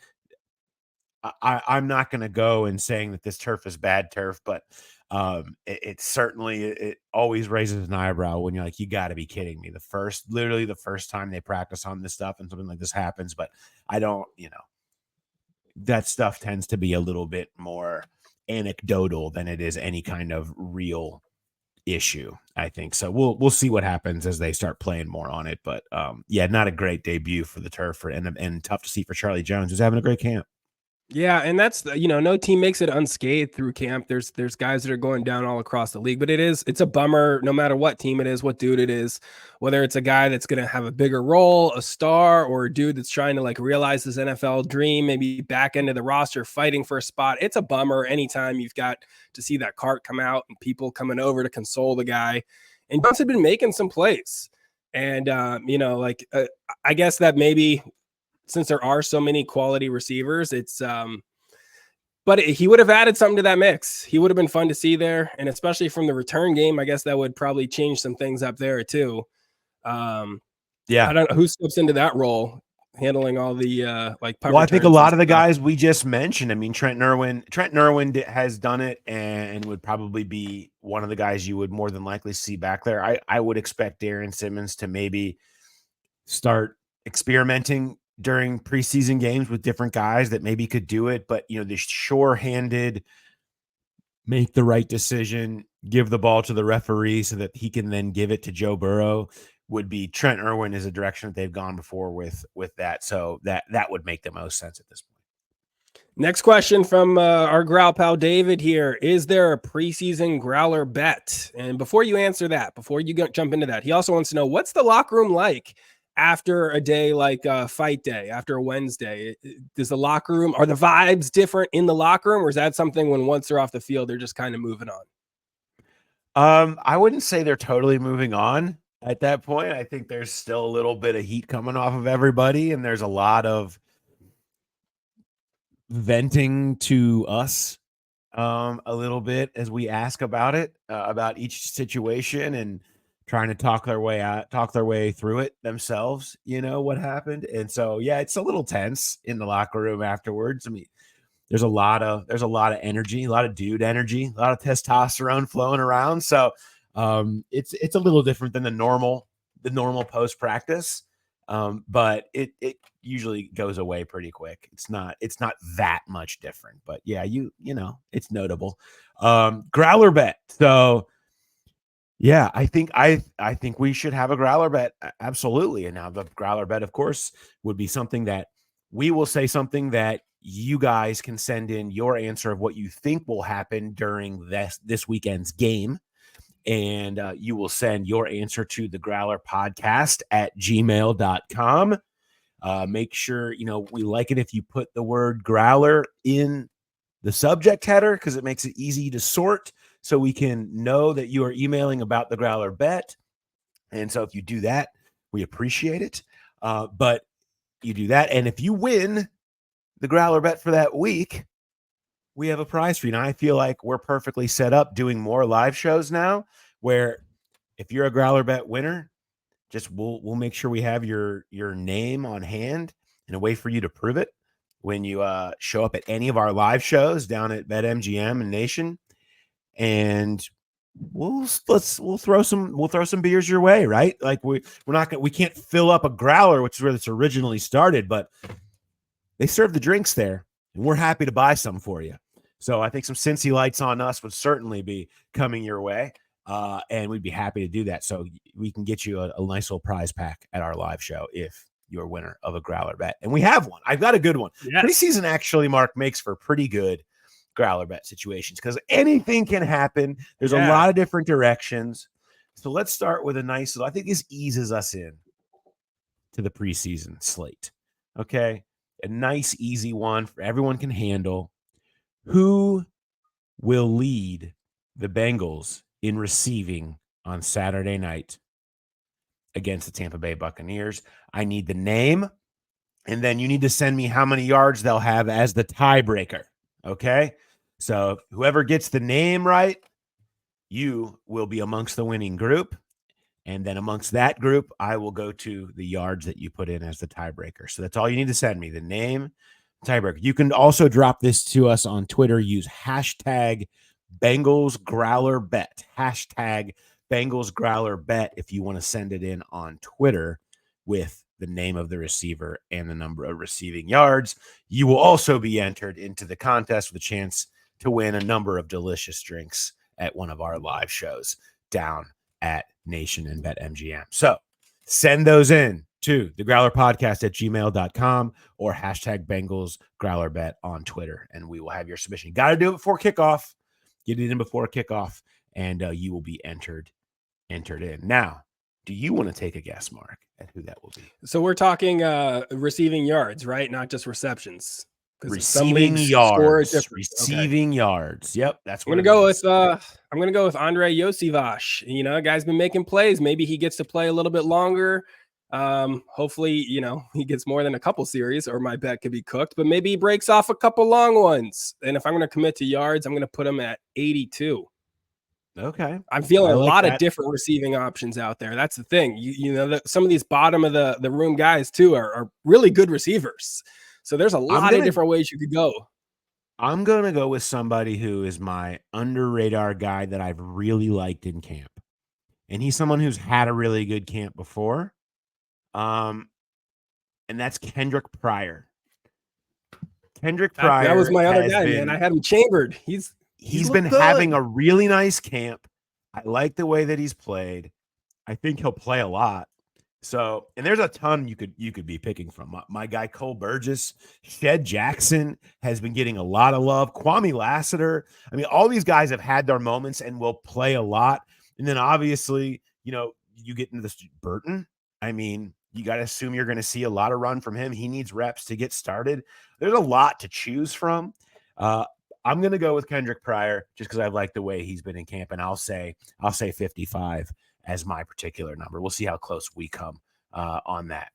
I'm not going to go and saying that this turf is bad turf, but it certainly, it always raises an eyebrow when you're like, you got to be kidding me. Literally the first time they practice on this stuff and something like this happens, but I don't, that stuff tends to be a little bit more anecdotal than it is any kind of real issue, I think. So we'll see what happens as they start playing more on it. But not a great debut for the turf, and tough to see for Charlie Jones, who's having a great camp. Yeah, and that's no team makes it unscathed through camp. There's guys that are going down all across the league, but it's a bummer no matter what team it is, what dude it is, whether it's a guy that's going to have a bigger role, a star, or a dude that's trying to like realize his NFL dream, maybe back into the roster fighting for a spot. It's a bummer anytime you've got to see that cart come out and people coming over to console the guy. And Jones had been making some plays, and I guess that maybe, since there are so many quality receivers, it's but he would have added something to that mix. He would have been fun to see there, and especially from the return game, I guess that would probably change some things up there too. I don't know who steps into that role, handling all the Well, I think a lot of the guys we just mentioned. Trent Irwin has done it, and would probably be one of the guys you would more than likely see back there. I would expect Darren Simmons to maybe start experimenting during preseason games with different guys that maybe could do it, but the sure-handed, make the right decision, give the ball to the referee so that he can then give it to Joe Burrow, would be Trent Irwin is a direction that they've gone before with that. So that would make the most sense at this point. Next question from our Growl pal David here. Is there a preseason Growler Bet? And before you answer that, before you jump into that, he also wants to know, what's the locker room like after a day like fight day, after a Wednesday? Does the locker room, are the vibes different in the locker room, or is that something when once they're off the field, they're just kind of moving on? I wouldn't say they're totally moving on at that point. I think there's still a little bit of heat coming off of everybody, and there's a lot of venting to us a little bit as we ask about it, about each situation, and trying to talk their way through it themselves, what happened. And so, it's a little tense in the locker room afterwards. There's a lot of energy, a lot of dude energy, a lot of testosterone flowing around. So it's a little different than the normal post practice. But it usually goes away pretty quick. It's not that much different, but yeah, you know, it's notable. Growler Bet. So yeah, I think we should have a Growler Bet. Absolutely. And now the Growler Bet, of course, would be something that we will say something that you guys can send in your answer of what you think will happen during this weekend's game. And you will send your answer to the Growler Podcast at gmail.com. Make sure, you know, we like it if you put the word Growler in the subject header because it makes it easy to sort so we can know that you are emailing about the Growler Bet. And so if you do that, we appreciate it. But you do that. And if you win the Growler Bet for that week, we have a prize for you. Now, I feel like we're perfectly set up doing more live shows now where if you're a Growler Bet winner, just we'll make sure we have your name on hand and a way for you to prove it when you show up at any of our live shows down at BetMGM and Nation. And we'll throw some beers your way, right? Like we can't fill up a growler, which is where this originally started, but they serve the drinks there, and we're happy to buy some for you. So I think some Cincy Lights on Us would certainly be coming your way, and we'd be happy to do that. So we can get you a nice little prize pack at our live show if you're a winner of a Growler Bet. And we have one. I've got a good one. Yes. Preseason actually, Mark, makes for pretty good Growler Bet situations because anything can happen. There's a lot of different directions. So let's start with a nice little, I think this eases us in to the preseason slate. Okay. A nice, easy one for everyone can handle. Who will lead the Bengals in receiving on Saturday night against the Tampa Bay Buccaneers? I need the name, and then you need to send me how many yards they'll have as the tiebreaker. Okay? So whoever gets the name right, you will be amongst the winning group. And then amongst that group, I will go to the yards that you put in as the tiebreaker. So that's all you need to send me, the name, tiebreaker. You can also drop this to us on Twitter. Use hashtag Bengals Growler Bet. Hashtag Bengals Growler Bet if you want to send it in on Twitter with the name of the receiver and the number of receiving yards. You will also be entered into the contest with a chance to win a number of delicious drinks at one of our live shows down at Nation and BetMGM. So send those in to the Growler Podcast at gmail.com or hashtag Bengals Growler Bet on Twitter, and we will have your submission. Got to do it before kickoff. Get it in before kickoff, and you will be entered in. Now, do you want to take a guess, Mark, at who that will be? So we're talking receiving yards, right? Not just receptions. Receiving yards. Receiving yards. Yep, that's what I'm gonna go with Andre Yosivash. You know, guy's been making plays. Maybe he gets to play a little bit longer. Hopefully, you know, he gets more than a couple series, or my bet could be cooked. But maybe he breaks off a couple long ones. And if I'm gonna commit to yards, I'm gonna put him at 82. Okay. I'm feeling a lot of different receiving options out there. That's the thing. You know, some of these bottom of the room guys too are really good receivers. So there's a lot of different ways you could go. I'm going to go with somebody who is my under radar guy that I've really liked in camp. And he's someone who's had a really good camp before. And that's Kendrick Pryor. Kendrick Pryor. That was my other guy, man. I had him chambered. He's been having a really nice camp. I like the way that he's played. I think he'll play a lot. So, and there's a ton you could be picking from. My guy Cole Burgess, Shed Jackson has been getting a lot of love. Kwame Lassiter. I mean, all these guys have had their moments and will play a lot. And then obviously, you know, you get into this Burton. I mean, you got to assume you're going to see a lot of run from him. He needs reps to get started. There's a lot to choose from. I'm going to go with Kendrick Pryor just because I like the way he's been in camp, and I'll say 55 as my particular number. We'll see how close we come on that.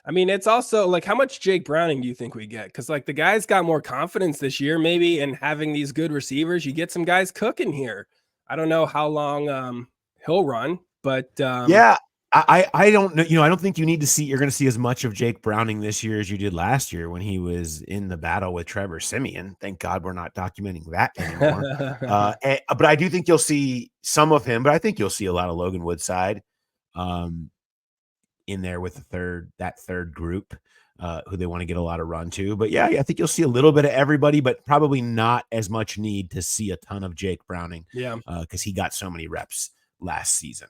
I mean, it's also like, how much Jake Browning do you think we get? Because like the guy's got more confidence this year, maybe, and having these good receivers, you get some guys cooking here. I don't know how long he'll run, but yeah. I don't know. You know, I don't think you're going to see as much of Jake Browning this year as you did last year when he was in the battle with Trevor Siemian. Thank God we're not documenting that anymore. But I do think you'll see some of him, but I think you'll see a lot of Logan Woodside. in there with that third group who they want to get a lot of run to. But yeah, I think you'll see a little bit of everybody, but probably not as much need to see a ton of Jake Browning. Yeah, because he got so many reps last season.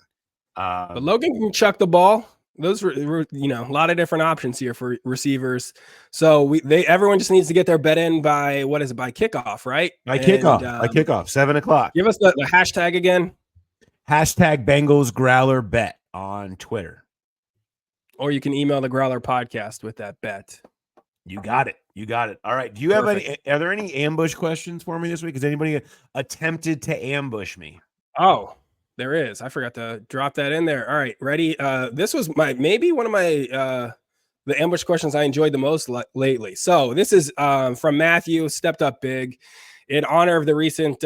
but Logan can chuck the ball. Those were, a lot of different options here for receivers. So everyone just needs to get their bet in by by kickoff, right? By kickoff, 7:00. Give us the hashtag again. Hashtag Bengals Growler Bet on Twitter. Or you can email the Growler podcast with that bet. You got it. All right. Do you have are there any ambush questions for me this week? Has anybody attempted to ambush me? Oh, there is. I forgot to drop that in there. All right, ready? This was maybe one of my the ambush questions I enjoyed the most lately. So this is from Matthew, stepped up big in honor of the recent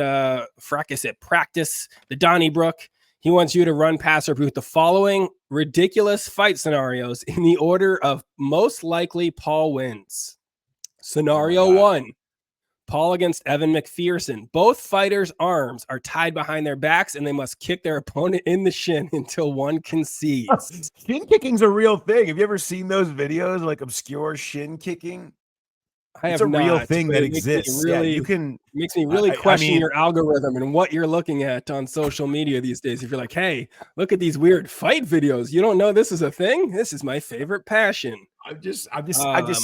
fracas at practice, the Donnybrook. He wants you to run passer with the following ridiculous fight scenarios in the order of most likely Paul wins. Scenario 1. Paul against Evan McPherson. Both fighters' arms are tied behind their backs and they must kick their opponent in the shin until one concedes. Shin kicking's a real thing. Have you ever seen those videos, like obscure shin kicking? It's a real thing that exists. Makes me really question your algorithm and what you're looking at on social media these days. If you're like, hey, look at these weird fight videos. You don't know this is a thing? This is my favorite passion. I've just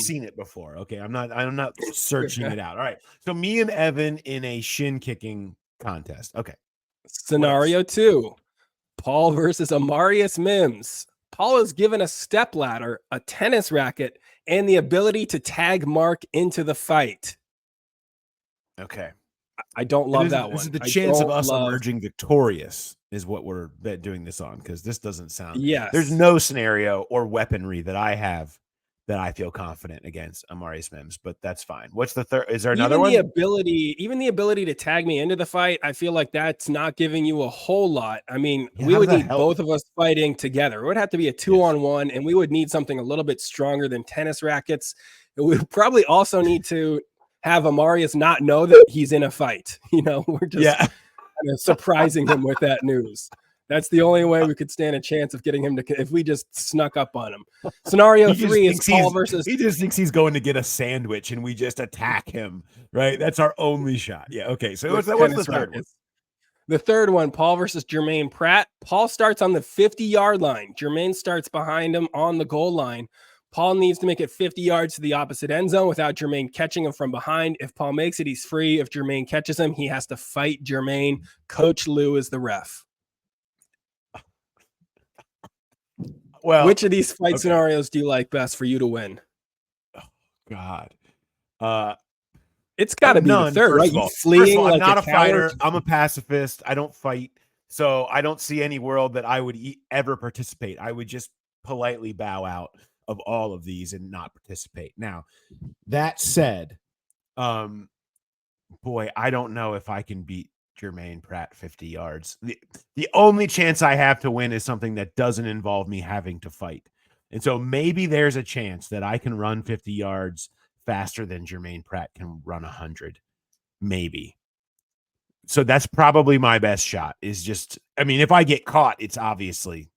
seen it before. Okay. I'm not searching it out. All right. So me and Evan in a shin kicking contest. Okay. Scenario 2. Paul versus Amarius Mims. Paul is given a step ladder, a tennis racket, and the ability to tag Mark into the fight. Okay. I don't love that one. This is the chance of us emerging victorious is what we're doing this on, because this doesn't sound. Yes. There's no scenario or weaponry that I have that I feel confident against Amarius Mims, but that's fine. What's the third? Is there another one? Even the ability to tag me into the fight, I feel like that's not giving you a whole lot. I mean, we would need both of us fighting together. It would have to be a 2-on-1, and we would need something a little bit stronger than tennis rackets. We would probably also need to have Amarius not know that he's in a fight. We're just kind of surprising him with that news. That's the only way we could stand a chance of getting him if we just snuck up on him. Scenario 3 is Paul versus. He just thinks he's going to get a sandwich and we just attack him, right? That's our only shot. Yeah. Okay. So what's the third one? The third one, Paul versus Jermaine Pratt. Paul starts on the 50-yard line. Jermaine starts behind him on the goal line. Paul needs to make it 50 yards to the opposite end zone without Jermaine catching him from behind. If Paul makes it, he's free. If Jermaine catches him, he has to fight Jermaine. Coach Lou is the ref. Well, which of these fight scenarios do you like best for you to win? Oh, God. It's got to be the third, right? You fleeing like I'm not a fighter. I'm a pacifist. I don't fight. So I don't see any world that I would ever participate. I would just politely bow out of all of these and not participate. Now, that said, boy, I don't know if I can beat Jermaine Pratt 50 yards. The only chance I have to win is something that doesn't involve me having to fight. And so maybe there's a chance that I can run 50 yards faster than Jermaine Pratt can run 100. Maybe. So that's probably my best shot is just, if I get caught, it's obviously.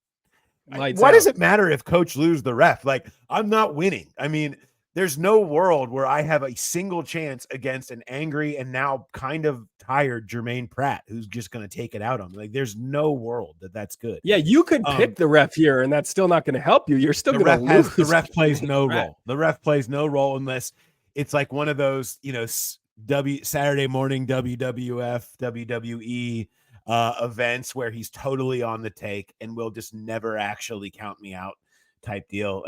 Why does it matter if Coach Lou's the ref? Like, I'm not winning. There's no world where I have a single chance against an angry and now kind of tired Jermaine Pratt who's just going to take it out on me. Like, there's no world that's good. Yeah, you could pick the ref here, and that's still not going to help you. You're still going to lose. The ref plays no role. The ref plays no role unless it's like one of those, Saturday morning WWF, WWE events where he's totally on the take and will just never actually count me out. Type deal,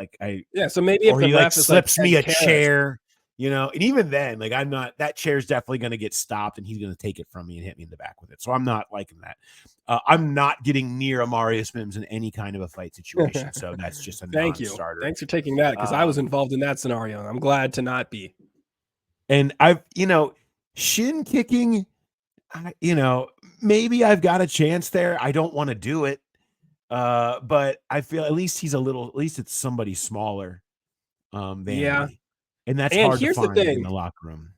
so maybe if the ref slips me a chair, and even then, I'm not. That chair's definitely going to get stopped, and he's going to take it from me and hit me in the back with it. So I'm not liking that. I'm not getting near Amarius Mims in any kind of a fight situation. So that's just a non-starter. Thanks for taking that because I was involved in that scenario, and I'm glad to not be. And I've, shin kicking, maybe I've got a chance there. I don't want to do it. But I feel at least it's somebody smaller than me. And that's hard to find in the locker room.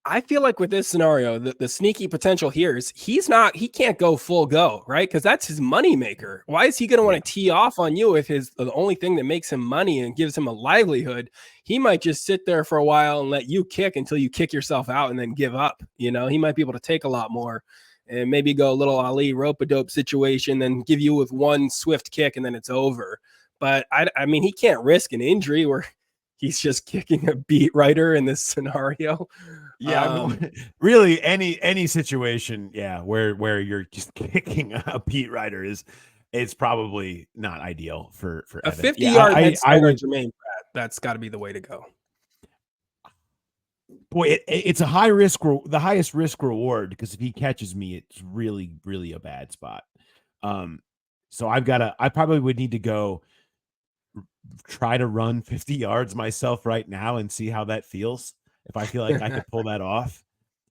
I feel like with this scenario, the sneaky potential here is he can't go full go, right? Because that's his money maker. Why is he going to want to tee off on you if the only thing that makes him money and gives him a livelihood? He might just sit there for a while and let you kick until you kick yourself out and then give up. He might be able to take a lot more and maybe go a little Ali rope-a-dope situation, then give you with one swift kick and then it's over. But I mean, he can't risk an injury where he's just kicking a beat writer in this scenario. Yeah, really, any situation, where you're just kicking a beat writer it's probably not ideal for a Evan. 50-yard head start on Jermaine Pratt. That's got to be the way to go. Boy, it's a high risk, the highest risk reward, because if he catches me, it's really, really a bad spot. So I probably would need to go try to run 50 yards myself right now and see how that feels. If I feel like I could pull that off,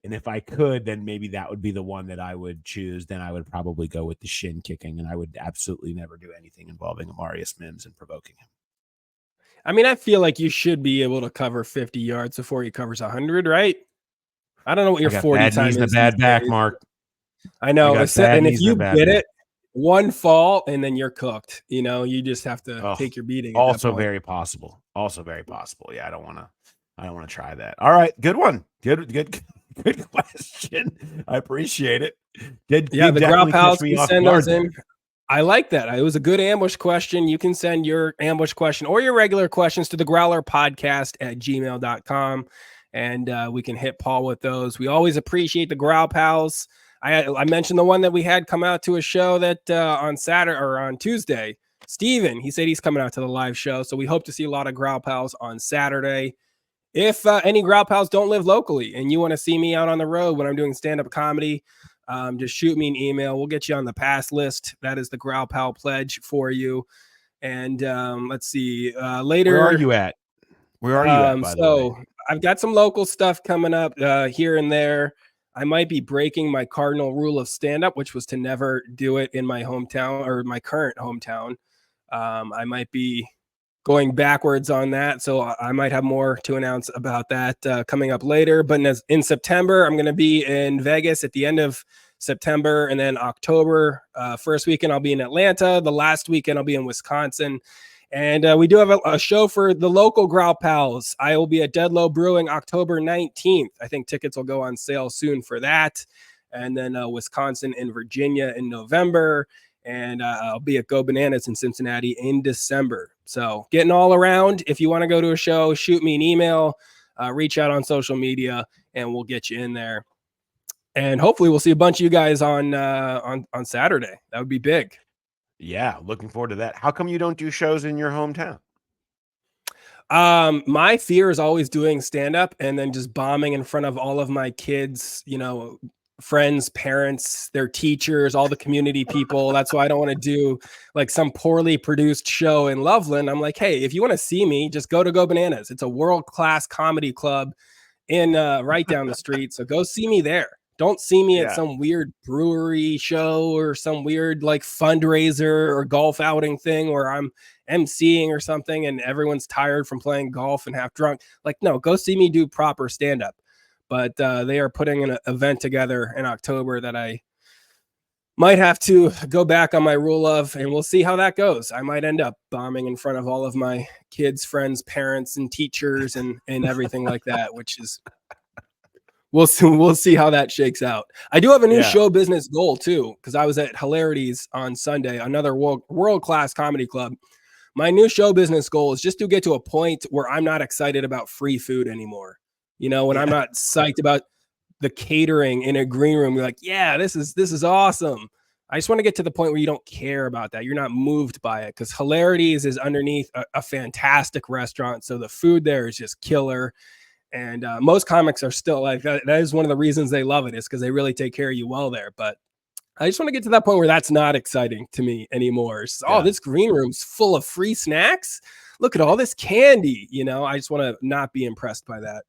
and if I could, then maybe that would be the one that I would choose. Then I would probably go with the shin kicking, and I would absolutely never do anything involving Amarius Mims and provoking him. I mean, I feel like you should be able to cover 50 yards before he covers 100, right? I don't know what your 40 time is. And a bad back, Mark. I know. And if you get it, one fall and then you're cooked. You just have to take your beating. Also very possible. Yeah, I don't want to try that. All right, good one. Good question. I appreciate it. The Growl Pals can send those in. I like that. It was a good ambush question. You can send your ambush question or your regular questions to the Growler Podcast at gmail.com, and we can hit Paul with those. We always appreciate the Growl Pals. I mentioned the one that we had come out to a show that on Saturday or on Tuesday. Steven, he said he's coming out to the live show, so we hope to see a lot of Growl Pals on Saturday. If any Growl Pals don't live locally and you want to see me out on the road when I'm doing stand-up comedy, just shoot me an email. We'll get you on the pass list. That is the Growl Pal pledge for you. And let's see. Later. Where are you at? By the way? I've got some local stuff coming up here and there. I might be breaking my cardinal rule of stand-up, which was to never do it in my hometown or my current hometown. I might be going backwards on that. So I might have more to announce about that coming up later. But in September, I'm going to be in Vegas at the end of September. And then October, first weekend, I'll be in Atlanta. The last weekend, I'll be in Wisconsin. And we do have a show for the local Growl Pals. I will be at Dead Low Brewing October 19th. I think tickets will go on sale soon for that. And then Wisconsin and Virginia in November. And I'll be at Go Bananas in Cincinnati in December. So getting all around. If you want to go to a show, shoot me an email, reach out on social media, and we'll get you in there. And hopefully we'll see a bunch of you guys on Saturday. That would be big. Yeah, looking forward to that. How come you don't do shows in your hometown? My fear is always doing stand-up and then just bombing in front of all of my kids, friends, parents, their teachers, all the community people. That's why I don't want to do like some poorly produced show in Loveland. I'm like, hey, if you want to see me, just go to Go Bananas. It's a world-class comedy club in right down the street. So go see me there. Don't see me at some weird brewery show or some weird like fundraiser or golf outing thing where I'm emceeing or something and everyone's tired from playing golf and half drunk. Like, no, go see me do proper stand-up. But they are putting an event together in October that I might have to go back on my rule of, and we'll see how that goes. I might end up bombing in front of all of my kids, friends, parents, and teachers and everything like that, which is we'll see how that shakes out. I do have a new show business goal too, because I was at Hilarities on Sunday, another world-class comedy club. My new show business goal is just to get to a point where I'm not excited about free food anymore. When I'm not psyched about the catering in a green room, you're like, yeah, this is awesome. I just want to get to the point where you don't care about that. You're not moved by it because Hilarities is underneath a fantastic restaurant. So the food there is just killer. And most comics are still like, that is one of the reasons they love it is because they really take care of you well there. But I just want to get to that point where that's not exciting to me anymore. It's, this green room's full of free snacks. Look at all this candy. I just want to not be impressed by that.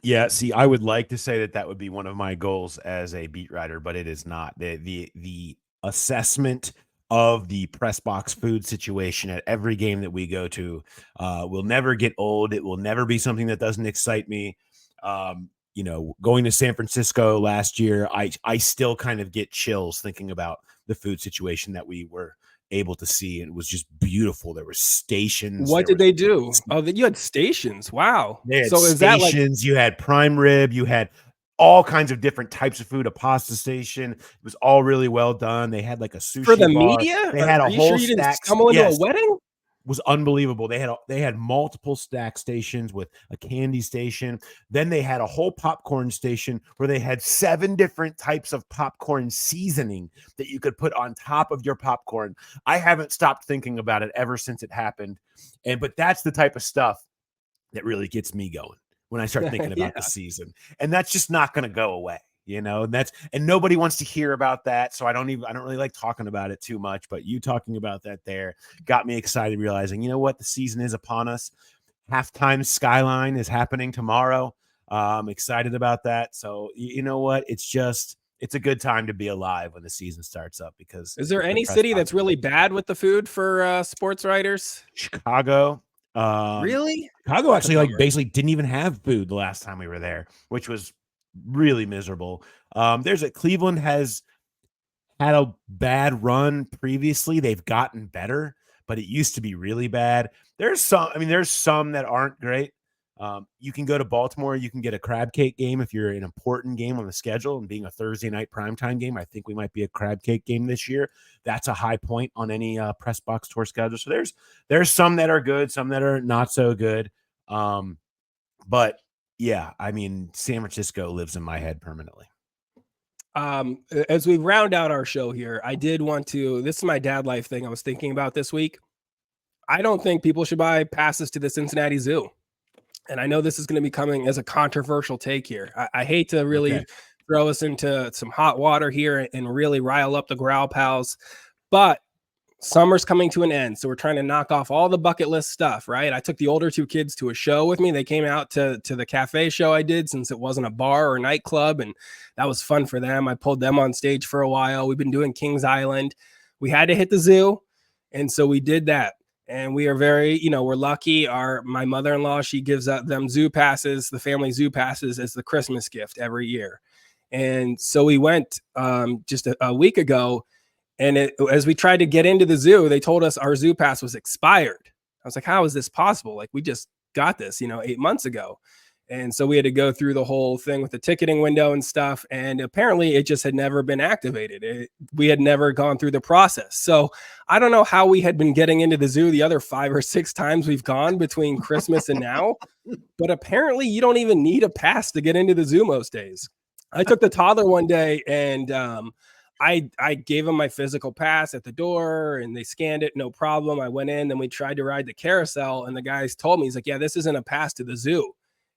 Yeah, see, I would like to say that would be one of my goals as a beat writer, but it is not. The assessment of the press box food situation at every game that we go to will never get old. It will never be something that doesn't excite me. going to San Francisco last year, I still kind of get chills thinking about the food situation that we were able to see. And it was just beautiful. There were stations. What did they do? Oh, you had stations. Wow. They had So is that like stations, you had prime rib, you had all kinds of different types of food, a pasta station. It was all really well done. They had like a sushi for the bar. media? They had Are a you whole sure you didn't stack. stumble into Yes. a wedding? Was unbelievable. They had multiple stack stations with a candy station. Then they had a whole popcorn station where they had 7 different types of popcorn seasoning that you could put on top of your popcorn. I haven't stopped thinking about it ever since it happened. But that's the type of stuff that really gets me going when I start thinking about the season. And that's just not going to go away. And nobody wants to hear about that. So I don't really like talking about it too much, but you talking about that there got me excited, realizing, you know what, the season is upon us. Halftime skyline is happening tomorrow. I'm excited about that. So you know what, it's a good time to be alive when the season starts up, because is there any city that's really bad with the food for sports writers? Chicago. Really? Chicago actually basically didn't even have food the last time we were there, which was really miserable. Cleveland has had a bad run previously. They've gotten better, but it used to be really bad. There's some that aren't great. You can go to Baltimore. You can get a crab cake game if you're an important game on the schedule, and being a Thursday night primetime game, I think we might be a crab cake game this year. That's a high point on any press box tour schedule. So there's some that are good, some that are not so good. But yeah, I mean, San Francisco lives in my head permanently. As we round out our show here, I did want to, this is my dad life thing I was thinking about this week. I don't think people should buy passes to the Cincinnati Zoo. And I know this is going to be coming as a controversial take here. I hate to really throw us into some hot water here and really rile up the Growl Pals, but summer's coming to an end. So we're trying to knock off all the bucket list stuff, right? I took the older 2 kids to a show with me. They came out to the cafe show I did, since it wasn't a bar or a nightclub, and that was fun for them. I pulled them on stage for a while. We've been doing Kings Island. We had to hit the zoo, and so we did that. And we are very, we're lucky. My mother-in-law, she gives them zoo passes, the family zoo passes, as the Christmas gift every year. And so we went just a week ago. And as we tried to get into the zoo, they told us our zoo pass was expired. I was like, how is this possible? Like, we just got this, 8 months ago. And so we had to go through the whole thing with the ticketing window and stuff. And apparently it just had never been activated. We had never gone through the process. So I don't know how we had been getting into the zoo the other 5 or 6 times we've gone between Christmas and now. But apparently you don't even need a pass to get into the zoo most days. I took the toddler one day, and I gave him my physical pass at the door, and they scanned it. No problem. I went in, and we tried to ride the carousel, and the guys told me, he's like, yeah, this isn't a pass to the zoo.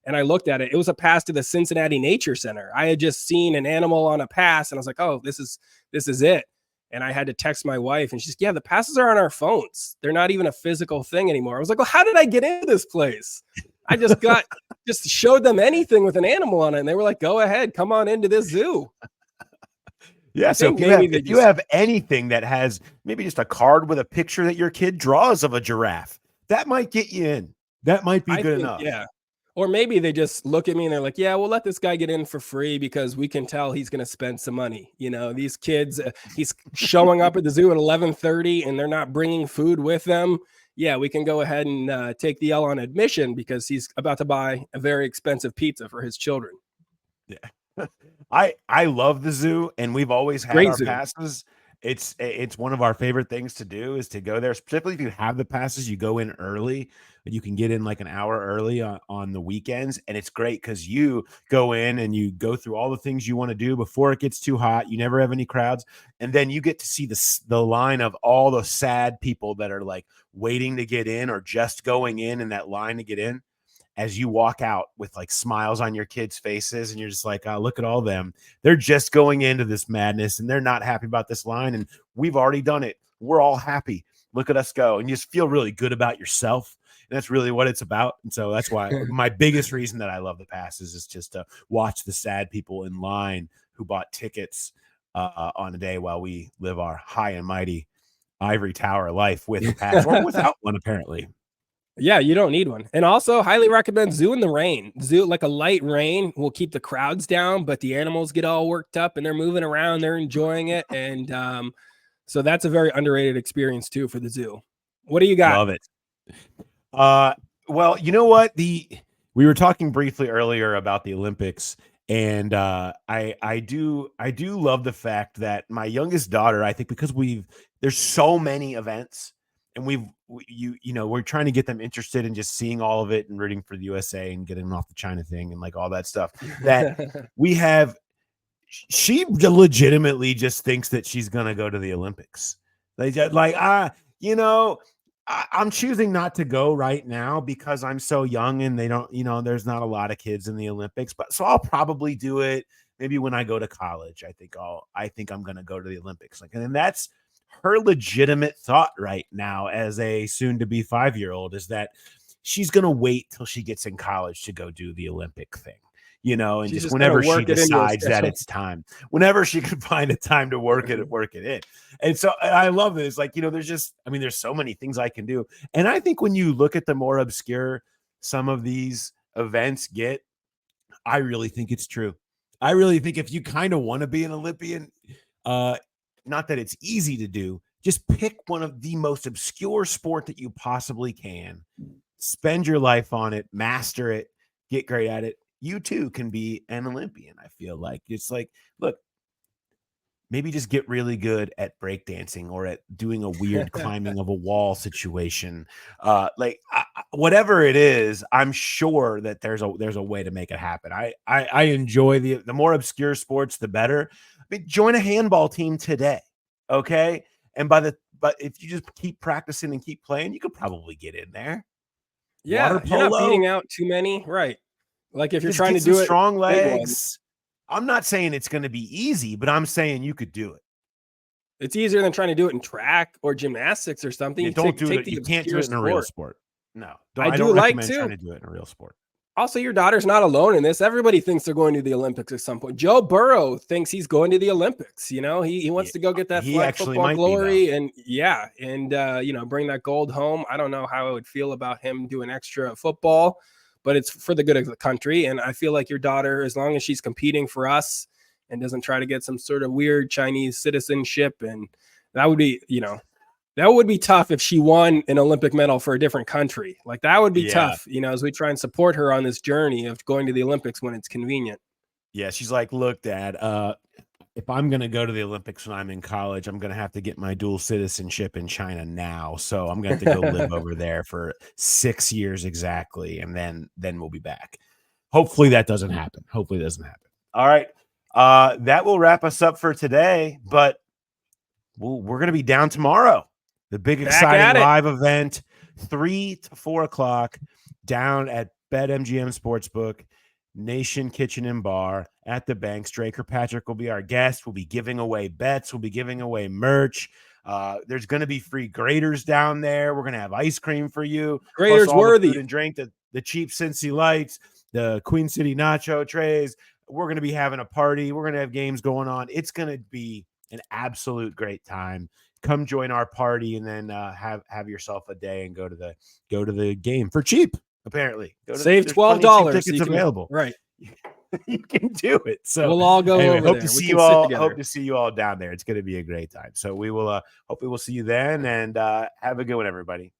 And I looked at it. It was a pass to the Cincinnati Nature Center. I had just seen an animal on a pass, and I was like, oh, this is it. And I had to text my wife, and she's like, yeah, the passes are on our phones. They're not even a physical thing anymore. I was like, well, how did I get into this place? I just just showed them anything with an animal on it, and they were like, go ahead, come on into this zoo. Yeah, so if you have anything that has maybe just a card with a picture that your kid draws of a giraffe, that might get you in. That might be good enough. Yeah. Or maybe they just look at me and they're like, yeah, we'll let this guy get in for free because we can tell he's going to spend some money. These kids, he's showing up at the zoo at 11:30 and they're not bringing food with them. Yeah, we can go ahead and take the L on admission because he's about to buy a very expensive pizza for his children. Yeah. I love the zoo, and we've always had our passes. It's one of our favorite things to do is to go there. Specifically, if you have the passes, you go in early. You can get in like an hour early on the weekends, and it's great because you go in and you go through all the things you want to do before it gets too hot. You never have any crowds, and then you get to see the line of all the sad people that are like waiting to get in or just going in that line to get in. As you walk out with like smiles on your kids' faces, and you're just like, oh, look at all them. They're just going into this madness and they're not happy about this line. And we've already done it. We're all happy. Look at us go. And you just feel really good about yourself. And that's really what it's about. And so that's why my biggest reason that I love the passes is just to watch the sad people in line who bought tickets on a day while we live our high and mighty ivory tower life with a pass or without one, apparently. Yeah, you don't need one. And also highly recommend zoo in the rain. Zoo, like a light rain will keep the crowds down, but the animals get all worked up and they're moving around, they're enjoying it. And so that's a very underrated experience too for the zoo. What do you got? Love it. Well, you know what? We were talking briefly earlier about the Olympics, and I do love the fact that my youngest daughter, I think because there's so many events, and we're trying to get them interested in just seeing all of it and rooting for the USA and getting them off the China thing and like all that stuff that she legitimately just thinks that she's gonna go to the Olympics. They just I'm choosing not to go right now because I'm so young and they don't, there's not a lot of kids in the Olympics, but so I'll probably do it maybe when I go to college. I think I'm going to go to the Olympics. And that's her legitimate thought right now as a soon to be 5-year-old, is that she's going to wait till she gets in college to go do the Olympic thing. And just whenever she decides that it's time, whenever she can find a time to work it in. And so I love this. Like, there's so many things I can do. And I think when you look at the more obscure some of these events get, I really think it's true. I really think if you kind of want to be an Olympian, not that it's easy to do, just pick one of the most obscure sport that you possibly can, spend your life on it, master it, get great at it. You too can be an Olympian. I feel like it's like, look, maybe just get really good at breakdancing or at doing a weird climbing of a wall situation. Whatever it is, I'm sure that there's a way to make it happen. I enjoy the more obscure sports, the better. Join a handball team today. Okay. And but if you just keep practicing and keep playing, you could probably get in there. Yeah. Water polo, you're not beating out too many. Right. Like if you're just trying to do it, strong legs. I'm not saying it's going to be easy, but I'm saying you could do it. It's easier than trying to do it in track or gymnastics or something. You can't do it in a real sport. No, I don't recommend trying to do it in a real sport. Also, your daughter's not alone in this. Everybody thinks they're going to the Olympics at some point. Joe Burrow thinks he's going to the Olympics. He wants to go get that flag football glory and bring that gold home. I don't know how I would feel about him doing extra football, but it's for the good of the country. And I feel like your daughter, as long as she's competing for us and doesn't try to get some sort of weird Chinese citizenship, and that would be, that would be tough if she won an Olympic medal for a different country. Like that would be tough, as we try and support her on this journey of going to the Olympics when it's convenient. Yeah. She's like, look, Dad, if I'm going to go to the Olympics when I'm in college, I'm going to have to get my dual citizenship in China now. So I'm going to have to go live over there for 6 years exactly. And then we'll be back. Hopefully that doesn't happen. All right. That will wrap us up for today, but we're going to be down tomorrow. The big exciting live event, 3 to 4 o'clock down at BetMGM Sportsbook, Nation Kitchen and Bar at the Banks. Draker Patrick will be our guest. We'll be giving away bets. We'll be giving away merch. There's going to be free graders down there. We're going to have ice cream for you. Graders worthy. Food and drink, the cheap Cincy Lights, the Queen City Nacho trays. We're going to be having a party. We're going to have games going on. It's going to be an absolute great time. Come join our party and then have yourself a day and go to the game for cheap. Apparently, save $12. Tickets available. Right, you can do it. So we'll all go over hope there. To see you all. Hope to see you all down there. It's going to be a great time. So we will. Hopefully, we'll see you then. And have a good one, everybody.